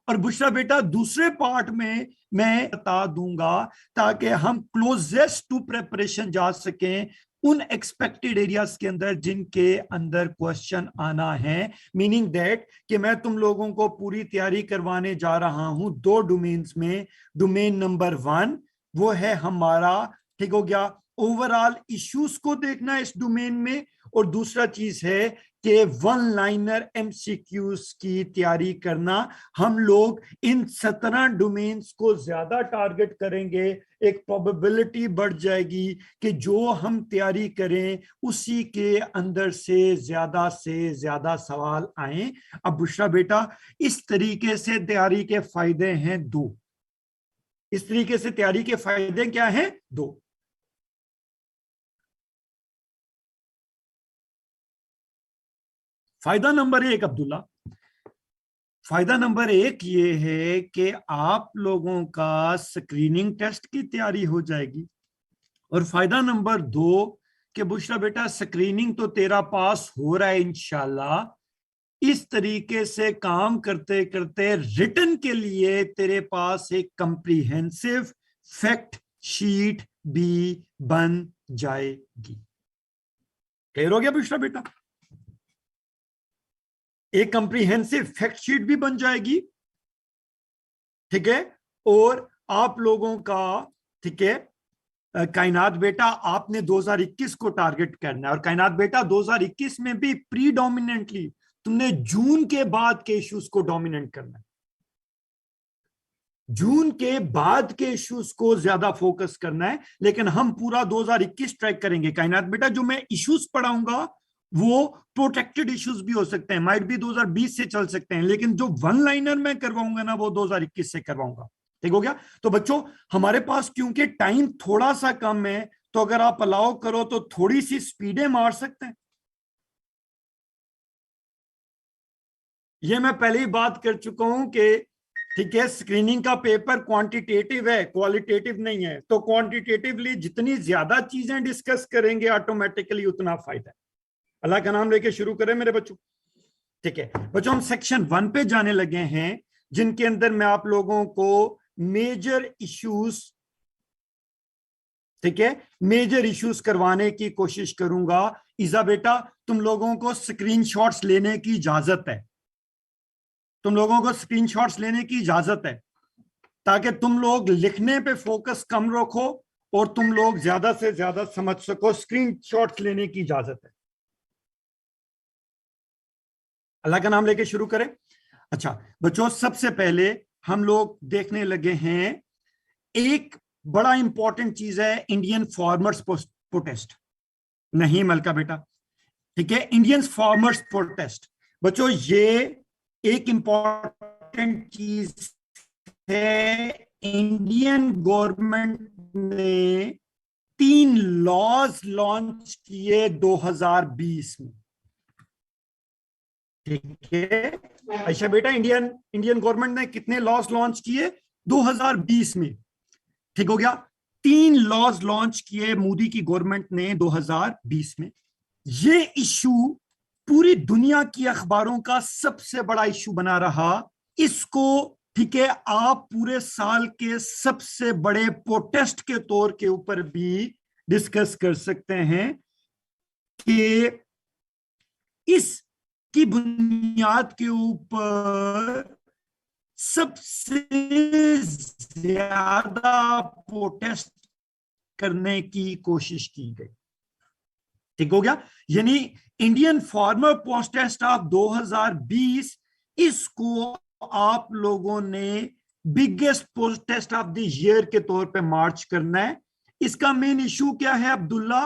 और बुशरा बेटा दूसरे पार्ट में मैं बता दूंगा ताकि हम क्लोजेस्ट टू प्रिपरेशन जा सकें उन एक्सपेक्टेड एरियाज के अंदर जिनके अंदर क्वेश्चन आना है, मीनिंग दैट कि मैं तुम लोगों को पूरी तैयारी करवाने जा रहा हूं 2 डोमेन्स में। डोमेन नंबर 1 वो है हमारा, ठीक हो गया, ओवरऑल इश्यूज को देखना इस डोमेन में, और दूसरा चीज है कि वन लाइनर एमसीक्यूज की तैयारी करना। हम लोग इन 17 डोमेन्स को ज्यादा टारगेट करेंगे, एक प्रोबेबिलिटी बढ़ जाएगी कि जो हम तैयारी करें उसी के अंदर से ज्यादा सवाल आए। अब बुशरा बेटा इस तरीके से तैयारी के फायदे हैं 2। इस तरीके से तैयारी के फायदे क्या हैं? 2। फायदा नंबर 1 अब्दुल्ला, फायदा नंबर 1 ये है कि आप लोगों का स्क्रीनिंग टेस्ट की तैयारी हो जाएगी। और फायदा नंबर 2 कि बुशरा बेटा स्क्रीनिंग तो तेरा पास हो रहा है इंशाल्लाह। इस तरीके से काम करते करते रिटन के लिए तेरे पास एक कंप्रीहेंसिव फैक्ट शीट भी बन जाएगी। क्लियर हो गया बुशरा बेटा? एक कंप्रीहेंसिव फैक्ट शीट भी बन जाएगी, ठीक है, और आप लोगों का, ठीक है, कायनात बेटा आपने 2021 को टारगेट करना है और कायनात बेटा 2021 में भी प्रीडोमिनेंटली तुमने जून के बाद के इश्यूज को डोमिनेट करना है। जून के बाद के इश्यूज को ज्यादा फोकस करना है, लेकिन हम पूरा 2021 ट्रैक करेंगे। कायनात बेटा जो मैं इश्यूज पढ़ाऊंगा वो प्रोटेक्टेड इश्यूज भी हो सकते हैं, माइट भी 2020 से चल सकते हैं, लेकिन जो वन लाइनर मैं करवाऊंगा ना वो 2021 से करवाऊंगा। ठीक हो गया? तो बच्चों हमारे पास क्योंकि टाइम थोड़ा सा कम है तो अगर आप अलाउ करो तो थोड़ी सी स्पीडें मार सकते हैं। ये मैं पहले ही बात कर चुका हूं कि ठीक है स्क्रीनिंग का पेपर क्वांटिटेटिव है, क्वालिटेटिव नहीं है। तो क्वांटिटेटिवली जितनी ज्यादा चीजें डिस्कस करेंगे ऑटोमेटिकली उतना फायदा है। अल्लाह का नाम लेके शुरू करें मेरे बच्चों। ठीक है बच्चों, हम सेक्शन 1 पे जाने लगे हैं जिनके अंदर मैं आप लोगों को मेजर इश्यूज, ठीक है, मेजर इश्यूज करवाने की कोशिश करूंगा ईजा बेटा, तुम लोगों को स्क्रीनशॉट्स लेने की इजाजत है, तुम लोगों को स्क्रीनशॉट्स लेने की इजाजत है, ताकि तुम लोग लिखने पे फोकस कम रखो और तुम लोग ज्यादा से ज्यादा समझ सको। स्क्रीनशॉट्स लेने की इजाजत है। अल्लाह का नाम लेके शुरू करें। अच्छा बच्चों, सबसे पहले हम लोग देखने लगे हैं, एक बड़ा इंपॉर्टेंट चीज है इंडियन फार्मर्स प्रोटेस्ट। नहीं मलका बेटा, ठीक है, इंडियन फार्मर्स प्रोटेस्ट। बच्चों ये एक इंपॉर्टेंट चीज है। इंडियन गवर्नमेंट ने 3 लॉज लॉन्च किए 2020 में, ठीक है। अच्छा बेटा, इंडियन इंडियन गवर्नमेंट ने कितने लॉज लॉन्च किए 2020 में, ठीक हो गया। 3 लॉज लॉन्च किए मोदी की गवर्नमेंट ने 2020 में। ये इशू पूरी दुनिया की अखबारों का सबसे बड़ा इशू बना रहा। इसको, ठीक है, आप पूरे साल के सबसे बड़े प्रोटेस्ट के तौर के ऊपर भी डिस्कस कर सकते हैं कि इसकी बुनियाद के ऊपर सबसे ज्यादा प्रोटेस्ट करने की कोशिश की गई, ठीक हो गया। यानी इंडियन फार्मर प्रोटेस्ट ऑफ 2020, इसको आप लोगों ने biggest protest of the year के तौर पे मार्च करना है। इसका मेन इशू क्या है अब्दुल्ला?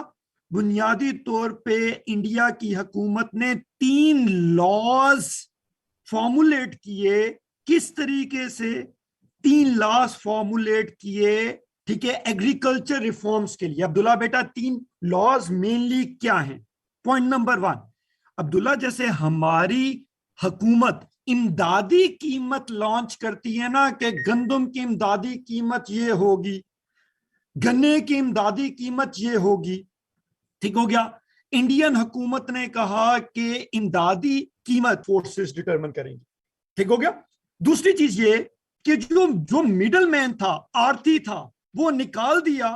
बुनियादी तौर पे इंडिया की हुकूमत ने 3 लॉज फॉर्मुलेट किए। किस तरीके से 3 लॉज फॉर्मुलेट किए, ठीक है, एग्रीकल्चर रिफॉर्म्स के लिए। अब्दुल्ला बेटा 3 लॉज मेनली क्या हैं? पॉइंट नंबर 1, अब्दुल्ला, जैसे हमारी हुकूमत इमदादी कीमत लॉन्च करती है ना, कि गंदम की इमदादी कीमत ये होगी, गन्ने की इमदादी कीमत ये होगी, ठीक हो गया। इंडियन हुकूमत ने कहा कि इमदादी कीमत फोर्सेस डिटरमिन करेंगी, ठीक हो गया। दूसरी चीज ये कि जो जो मिडल मैन था, आरती था, वो निकाल दिया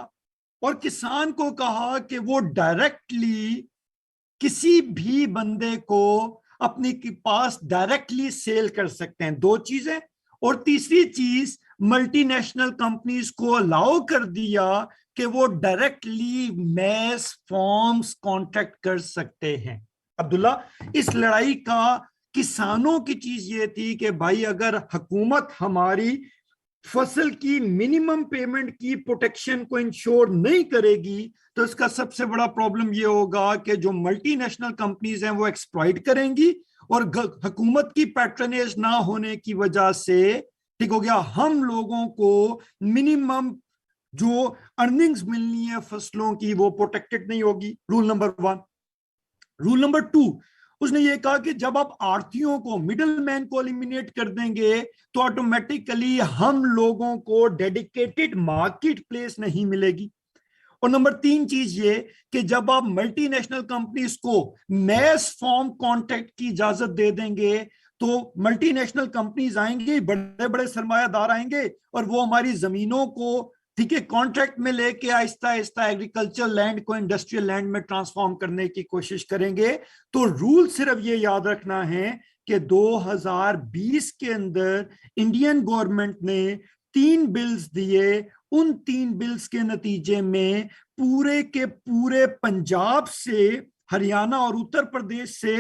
और किसान को कहा कि वो डायरेक्टली किसी भी बंदे को अपने के पास डायरेक्टली सेल कर सकते हैं। 2 चीजें। और तीसरी चीज, मल्टीनेशनल कंपनीज को अलाउ कर दिया कि वो डायरेक्टली मैस फॉर्म्स कॉन्ट्रैक्ट कर सकते हैं। अब्दुल्ला, इस लड़ाई का किसानों की चीज ये थी कि भाई अगर हुकूमत हमारी फसल की मिनिमम पेमेंट की प्रोटेक्शन को इंश्योर नहीं करेगी तो इसका सबसे बड़ा प्रॉब्लम ये होगा कि जो मल्टीनेशनल कंपनीज हैं वो एक्सप्लॉइट करेंगी और हुकूमत की पैट्रनेज ना होने की वजह से, ठीक हो गया, हम लोगों को मिनिमम जो अर्निंग्स मिलनी है फसलों की वो प्रोटेक्टेड नहीं होगी। Rule number 1। रूल नंबर 2, उसने ये कहा कि जब आप आढ़तियों को, मिडल मैन को एलिमिनेट कर देंगे तो ऑटोमेटिकली हम लोगों को डेडिकेटेड मार्केट प्लेस नहीं मिलेगी। और नंबर 3 चीज ये कि जब आप मल्टीनेशनल कंपनीज को मैस फॉर्म कॉन्ट्रैक्ट की इजाजत दे देंगे तो मल्टीनेशनल कंपनीज आएंगे, बड़े बड़े सरमायादार आएंगे और वो हमारी जमीनों को, ठीक है, कॉन्ट्रैक्ट में लेके आहिस्ता आहिस्ता एग्रीकल्चर लैंड को इंडस्ट्रियल लैंड में ट्रांसफॉर्म करने की कोशिश करेंगे। तो रूल सिर्फ ये याद रखना है कि 2020 के अंदर इंडियन गवर्नमेंट ने 3 बिल्स दिए। उन 3 बिल्स के नतीजे में पूरे के पूरे पंजाब से, हरियाणा और उत्तर प्रदेश से,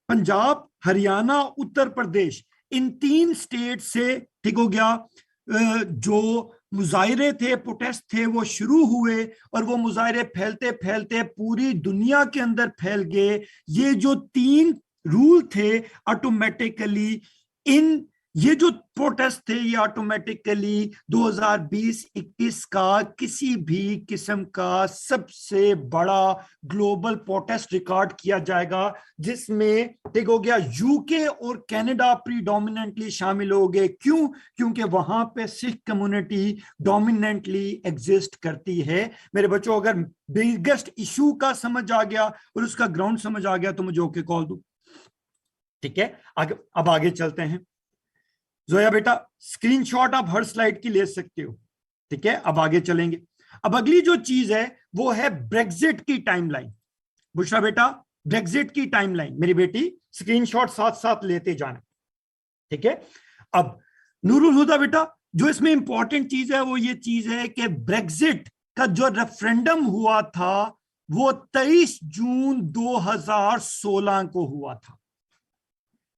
पंजाब, हरियाणा, उत्तर प्रदेश, इन 3 स्टेट से, ठीक हो गया, जो मुजाहरे थे, प्रोटेस्ट थे, वो शुरू हुए और वो मुजाहरे फैलते फैलते पूरी दुनिया के अंदर फैल गए। ये जो 3 रूल थे ऑटोमेटिकली, ये जो प्रोटेस्ट थे ये ऑटोमेटिकली 2020-21 का किसी भी किस्म का सबसे बड़ा ग्लोबल प्रोटेस्ट रिकॉर्ड किया जाएगा, जिसमें, ठीक हो गया, यूके और कनाडा प्रीडोमिनेंटली शामिल हो गए। क्यों? क्योंकि वहां पे सिख कम्युनिटी डोमिनेंटली एग्जिस्ट करती है। मेरे बच्चों, अगर बिगेस्ट इशू का समझ आ गया और उसका ग्राउंड समझ आ गया तो मुझे ओके कॉल दो, ठीक है। अब आगे चलते हैं। जोया बेटा, स्क्रीनशॉट आप हर स्लाइड की ले सकते हो, ठीक है। अब आगे चलेंगे। अब अगली जो चीज है वो है ब्रेग्जिट की टाइमलाइन। बुशरा बेटा, ब्रेग्जिट की टाइमलाइन, मेरी बेटी स्क्रीनशॉट साथ साथ लेते जाना, ठीक है। अब नूरुल हुदा बेटा, जो इसमें इंपॉर्टेंट चीज है वो ये चीज है कि ब्रेग्जिट का जो रेफरेंडम हुआ था वो 23 जून 2016 को हुआ था।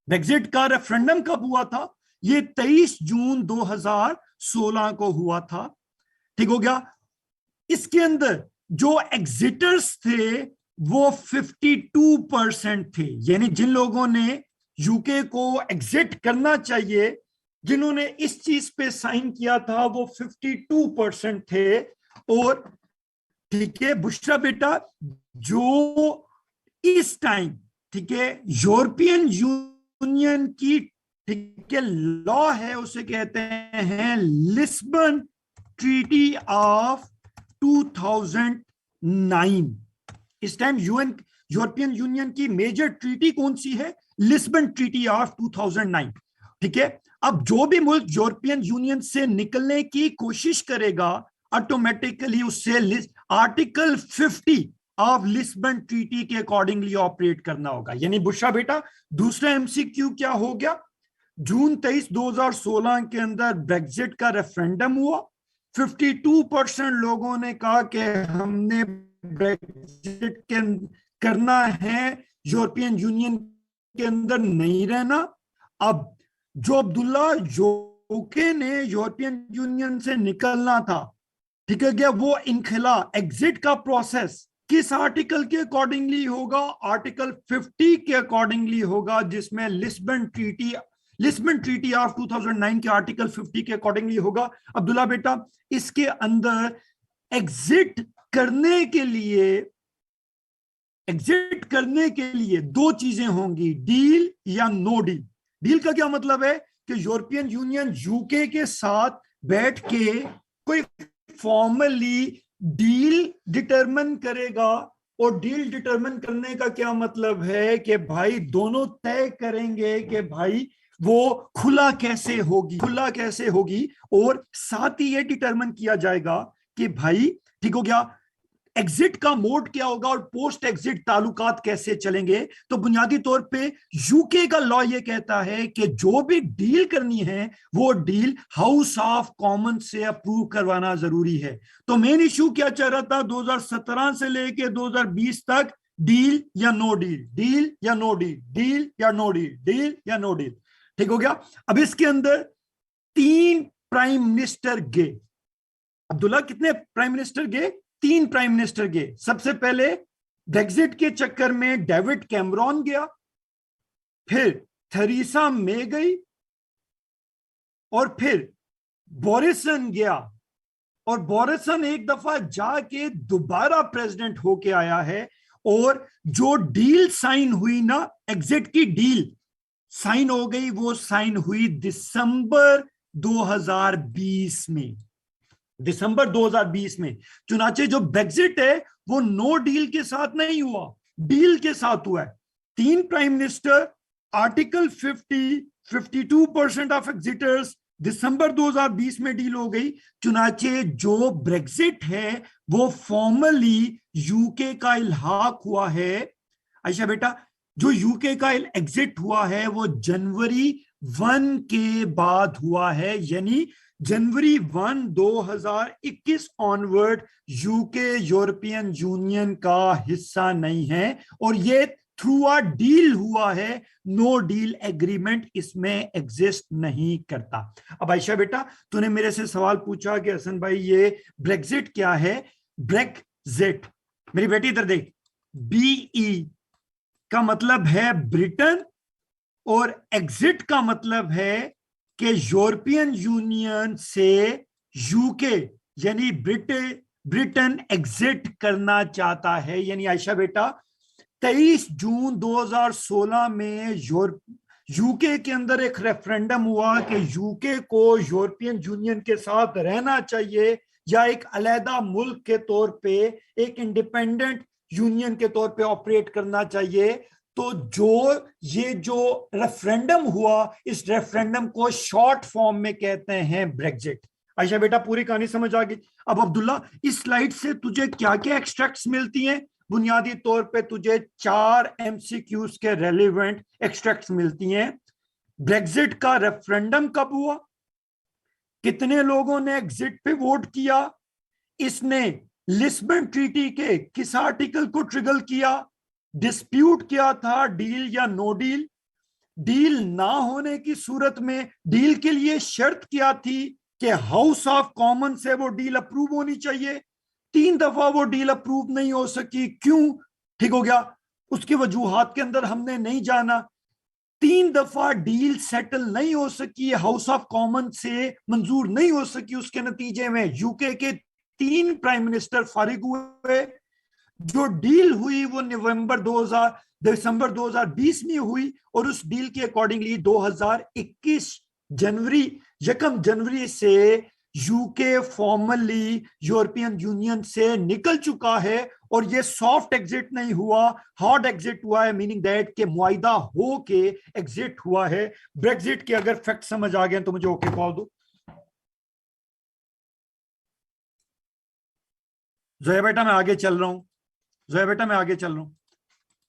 ब्रेग्जिट का रेफरेंडम कब हुआ था? ये 23 जून 2016 को हुआ था, ठीक हो गया। इसके अंदर जो एग्जिटर्स थे वो 52% थे, यानी जिन लोगों ने यूके को एग्जिट करना चाहिए, जिन्होंने इस चीज पे साइन किया था, वो 52% थे। और ठीक है बुशरा बेटा, जो इस टाइम, ठीक है, यूरोपियन यूनियन की, ठीक है, लॉ है, उसे कहते हैं लिस्बन ट्रीटी ऑफ 2009। इस टाइम यूरोपियन यूनियन की मेजर ट्रीटी कौन सी है? लिस्बन ट्रीटी ऑफ 2009, ठीक है। अब जो भी मुल्क यूरोपियन यूनियन से निकलने की कोशिश करेगा, ऑटोमेटिकली उससे आर्टिकल 50 ऑफ लिस्बन ट्रीटी के अकॉर्डिंगली ऑपरेट करना होगा। यानी बुशरा बेटा, दूसरा एमसीक्यू क्या हो गया? जून 23, 2016 के अंदर ब्रेग्जिट का रेफरेंडम हुआ। 52% लोगों ने कहा कि हमने ब्रेग्जिट करना है, यूरोपियन यूनियन के अंदर नहीं रहना। अब जो अब्दुल्ला यूके ने यूरोपियन यूनियन से निकलना था, ठीक है क्या, वो इनखिला एग्जिट का प्रोसेस किस आर्टिकल के अकॉर्डिंगली होगा? आर्टिकल 50 के अकॉर्डिंगली होगा, जिसमें लिस्बन ट्रीटी ऑफ 2009 के आर्टिकल 50 के अकॉर्डिंगली होगा। अब्दुल्ला बेटा, इसके अंदर एग्जिट करने के लिए दो चीजें होंगी, डील या नो डील। डील का क्या मतलब है कि यूरोपियन यूनियन यूके के साथ बैठ के कोई फॉर्मली डील डिटरमिन करेगा। और डील डिटरमिन करने का क्या मतलब है कि भाई दोनों तय करेंगे कि भाई वो खुला कैसे होगी, और साथ ही ये डिटरमिन किया जाएगा कि भाई, ठीक हो गया, एग्जिट का मोड क्या होगा और पोस्ट एग्जिट ताल्लुकात कैसे चलेंगे। तो बुनियादी तौर पे यूके का लॉ ये कहता है कि जो भी डील करनी है वो डील हाउस ऑफ कॉमन से अप्रूव करवाना जरूरी है। तो मेन इशू क्या चल रहा था 2017 से लेके 2020 तक? डील या नो डील, डील या नो डील, डील या नो डील, डील या नो डील, ठीक हो गया। अब इसके अंदर 3 प्राइम मिनिस्टर गए। अब्दुल्ला, कितने प्राइम मिनिस्टर गए? 3 प्राइम मिनिस्टर गए। सबसे पहले ब्रेग्जिट के चक्कर में डेविड कैमरॉन गया, फिर थेरेसा मे गई, और फिर बोरिसन गया। और बोरिसन एक दफा जाके दोबारा प्रेसिडेंट होके आया है। और जो डील साइन हुई ना, एग्जिट की डील साइन हो गई, वो साइन हुई दिसंबर 2020 में। दिसंबर 2020 में। चुनाचे जो ब्रेग्जिट है वो नो डील के साथ नहीं हुआ, डील के साथ हुआ है। 3 प्राइम मिनिस्टर, आर्टिकल 50, 52% ऑफ एग्जिटर्स, दिसंबर 2020 में डील हो गई। चुनाचे जो ब्रेग्जिट है वो फॉर्मली यूके का इल्हाक हुआ है। आयशा बेटा, जो यूके का एग्जिट हुआ है वो जनवरी 1 के बाद हुआ है, यानी जनवरी 1, 2021 ऑनवर्ड यूके यूरोपियन यूनियन का हिस्सा नहीं है। और ये थ्रू अ डील हुआ है, नो डील एग्रीमेंट इसमें एग्जिस्ट नहीं करता। अब आयशा बेटा, तूने मेरे से सवाल पूछा कि हसन भाई ये ब्रेग्जिट क्या है? ब्रेग्जिट, मेरी बेटी इधर देख, बीई का मतलब है ब्रिटेन, और एग्जिट का मतलब है कि यूरोपियन यूनियन से यूके यानी ब्रिटेन एग्जिट करना चाहता है। यानी आयशा बेटा, 23 जून 2016 में यूके के अंदर एक रेफरेंडम हुआ कि यूके को यूरोपियन यूनियन के साथ रहना चाहिए या एक अलहदा मुल्क के तौर पे, एक इंडिपेंडेंट यूनियन के तौर पे ऑपरेट करना चाहिए। तो ये जो रेफरेंडम हुआ, इस रेफरेंडम को शॉर्ट फॉर्म में कहते हैं ब्रेग्जिट। आयशा बेटा, पूरी कहानी समझ आ गई। अब अब्दुल्ला, इस स्लाइड से तुझे क्या क्या एक्सट्रैक्ट्स मिलती हैं? बुनियादी तौर पे तुझे 4 एमसीक्यूज के रेलिवेंट एक्सट्रैक्ट्स मिलती हैं। ब्रेग्जिट का रेफरेंडम कब हुआ, कितने लोगों ने एग्जिट पे वोट किया, इसने लिस्बन ट्रीटी के किस आर्टिकल को ट्रिगर किया, डिस्प्यूट क्या था, डील या नो डील, डील ना होने की सूरत में डील के लिए शर्त क्या थी कि हाउस ऑफ कॉमन से वो डील अप्रूव होनी चाहिए, 3 दफा वो डील अप्रूव नहीं हो सकी, क्यों, ठीक हो गया, उसकी वजूहात के अंदर हमने नहीं जाना। 3 दफा डील सेटल नहीं हो सकी, हाउस ऑफ कॉमन से मंजूर नहीं हो सकी, उसके नतीजे में यूके के 3 प्राइम मिनिस्टर फारिग हुए। जो डील हुई वो दिसंबर 2020 में हुई और उस डील के अकॉर्डिंगली 2021 जनवरी 1 जनवरी से यूके फॉर्मली यूरोपियन यूनियन से निकल चुका है। और ये सॉफ्ट एग्जिट नहीं हुआ, हार्ड एग्जिट हुआ है, मीनिंग दैट के मुआयदा हो के एग्जिट हुआ है। ब्रेग्जिट के अगर फैक्ट समझ आ गए तो मुझे ओके कॉल दो। जोया बेटा मैं आगे चल रहा हूं, जोया बेटा मैं आगे चल रहा हूं,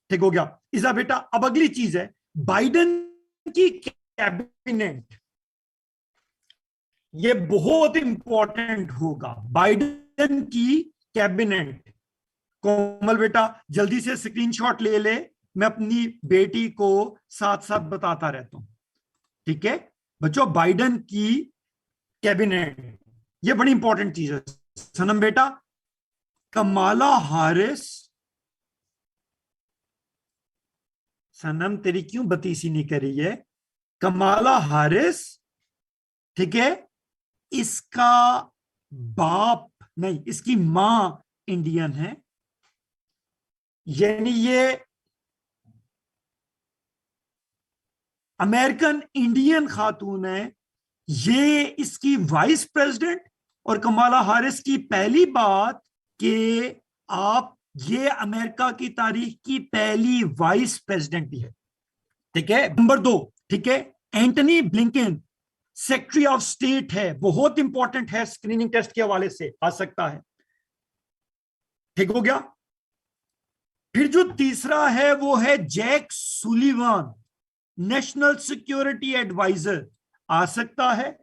ठीक हो गया। इसा बेटा अब अगली चीज है बाइडेन की कैबिनेट, ये बहुत इंपॉर्टेंट होगा। बाइडेन की कैबिनेट, कोमल बेटा जल्दी से स्क्रीनशॉट ले ले, मैं अपनी बेटी को साथ साथ बताता रहता हूं, ठीक है बच्चों। बाइडेन की कैबिनेट ये बड़ी इंपॉर्टेंट चीज है। सनम बेटा कमाला हारिस, सनम तेरी क्यों बतीसी नहीं कर रही है, कमाला हारिस, ठीक है, इसका बाप नहीं, इसकी मां इंडियन है, यानी ये अमेरिकन इंडियन खातून है। ये इसकी वाइस प्रेसिडेंट, और कमाला हारिस की पहली बात कि आप ये अमेरिका की तारीख की पहली वाइस प्रेसिडेंट भी है, ठीक है। नंबर 2, ठीक है, Antony Blinken secretary of state है, बहुत इंपॉर्टेंट है, स्क्रीनिंग टेस्ट के हवाले से आ सकता है, ठीक हो गया। फिर जो तीसरा है वो है Jack Sullivan, national security adviser, आ सकता है।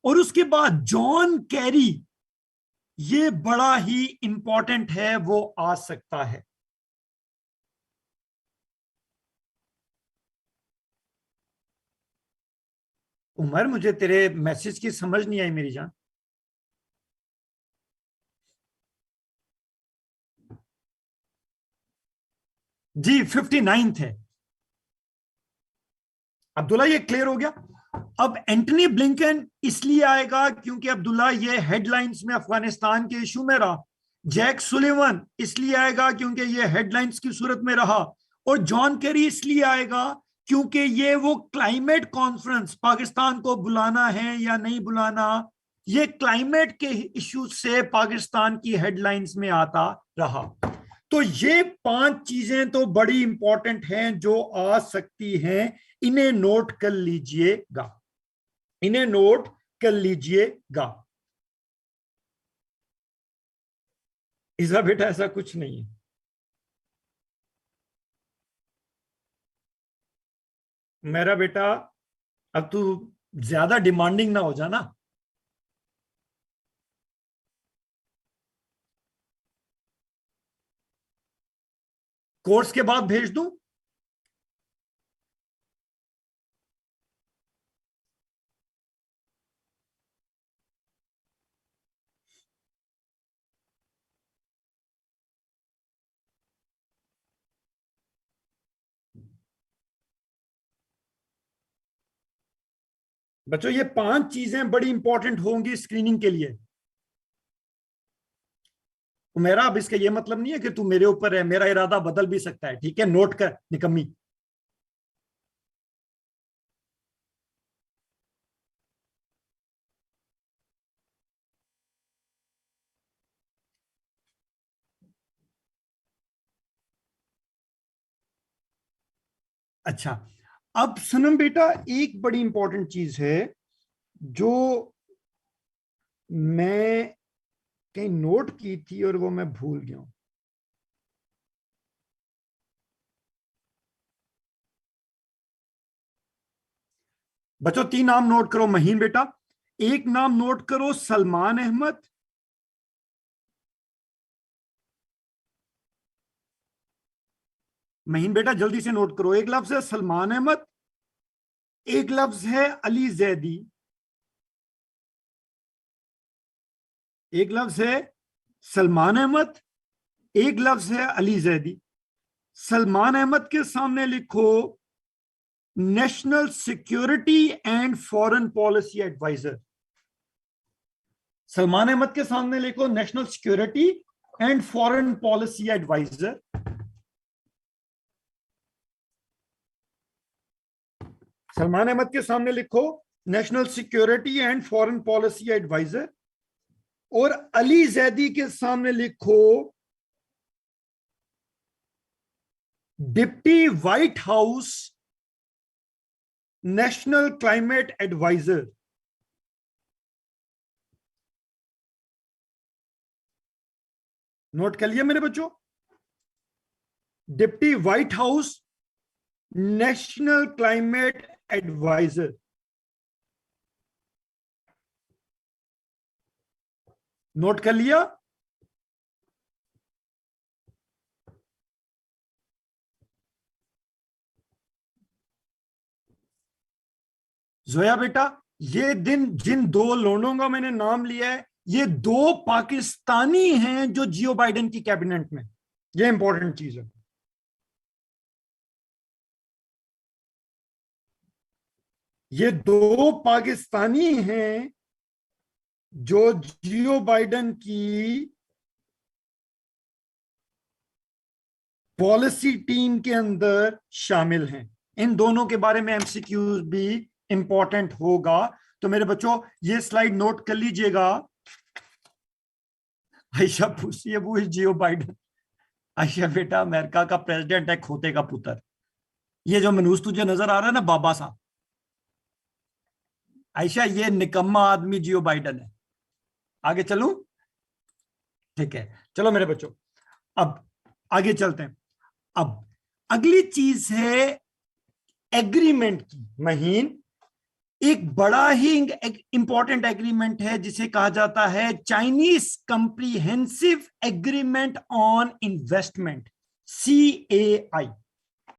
और उसके बाद जॉन कैरी, ये बड़ा ही इंपॉर्टेंट है, वो आ सकता है। उमर मुझे तेरे मैसेज की समझ नहीं आई मेरी जान। जी 59th है अब्दुल्ला, ये क्लियर हो गया। अब एंटनी ब्लिंकन इसलिए आएगा क्योंकि अब्दुल्ला ये हेडलाइंस में अफगानिस्तान के इशू में रहा। जैक सुलिवन इसलिए आएगा क्योंकि ये हेडलाइंस की सूरत में रहा। और जॉन केरी इसलिए आएगा क्योंकि ये वो क्लाइमेट कॉन्फ्रेंस, पाकिस्तान को बुलाना है या नहीं बुलाना, ये क्लाइमेट के इशू से पाकिस्तान की हेडलाइंस में आता रहा। तो ये 5 चीजें तो बड़ी इंपॉर्टेंट हैं जो आ सकती हैं, इन्हें नोट कर लीजिएगा, इन्हें नोट कर लीजिएगा। इसा बेटा ऐसा कुछ नहीं है, मेरा बेटा अब तू ज्यादा डिमांडिंग ना हो जाना। कोर्स के बाद भेज दूं? बच्चों ये 5 चीजें बड़ी इंपॉर्टेंट होंगी स्क्रीनिंग के लिए। मेरा अब इसका ये मतलब नहीं है कि तू मेरे ऊपर है, मेरा इरादा बदल भी सकता है, ठीक है, नोट कर निकम्मी। अच्छा अब सनम बेटा एक बड़ी इंपॉर्टेंट चीज है जो मैं कहीं नोट की थी और वो मैं भूल गया हूं। बच्चों 3 नाम नोट करो महीन बेटा। एक नाम नोट करो सलमान अहमद, महीन बेटा जल्दी से नोट करो। एक लफ्ज है सलमान अहमद, एक लफ्ज है अली जैदी, एक लफ्ज है सलमान अहमद, एक लफ्ज है अली जैदी। सलमान अहमद के सामने लिखो national security and foreign policy adviser. Salman Ahmed के सामने लिखो national security and foreign policy adviser. Salman Ahmed के सामने लिखो national security and foreign policy adviser. और अली जैदी के सामने लिखो deputy White House national climate adviser. Note कर लिया मेरे बच्चों? Deputy White House national climate adviser. Note कर लिया? जोया बेटा, ये दिन जिन 2 लोगों का मैंने नाम लिया है, ये 2 पाकिस्तानी हैं जो जियो बाइडेन की कैबिनेट में। ये इंपॉर्टेंट चीज है। ये 2 पाकिस्तानी हैं जो जियो बाइडेन की पॉलिसी टीम के अंदर शामिल हैं। इन दोनों के बारे में एमसीक्यूज भी इंपॉर्टेंट होगा। तो मेरे बच्चों ये स्लाइड नोट कर लीजिएगा। आयशा पूछती है वो जियो बाइडेन। आयशा बेटा अमेरिका का प्रेसिडेंट है, खोते का पुत्र। ये जो मनूस तुझे नजर आ रहा है ना बाबा साहब, आयशा ये निकम्मा आदमी जियो बाइडेन है। आगे चलूं? ठीक है, चलो मेरे बच्चों अब आगे चलते हैं। अब अगली चीज है एग्रीमेंट की। महीन एक बड़ा ही इंपॉर्टेंट एग्रीमेंट है जिसे कहा जाता है Chinese comprehensive agreement on investment, CAI।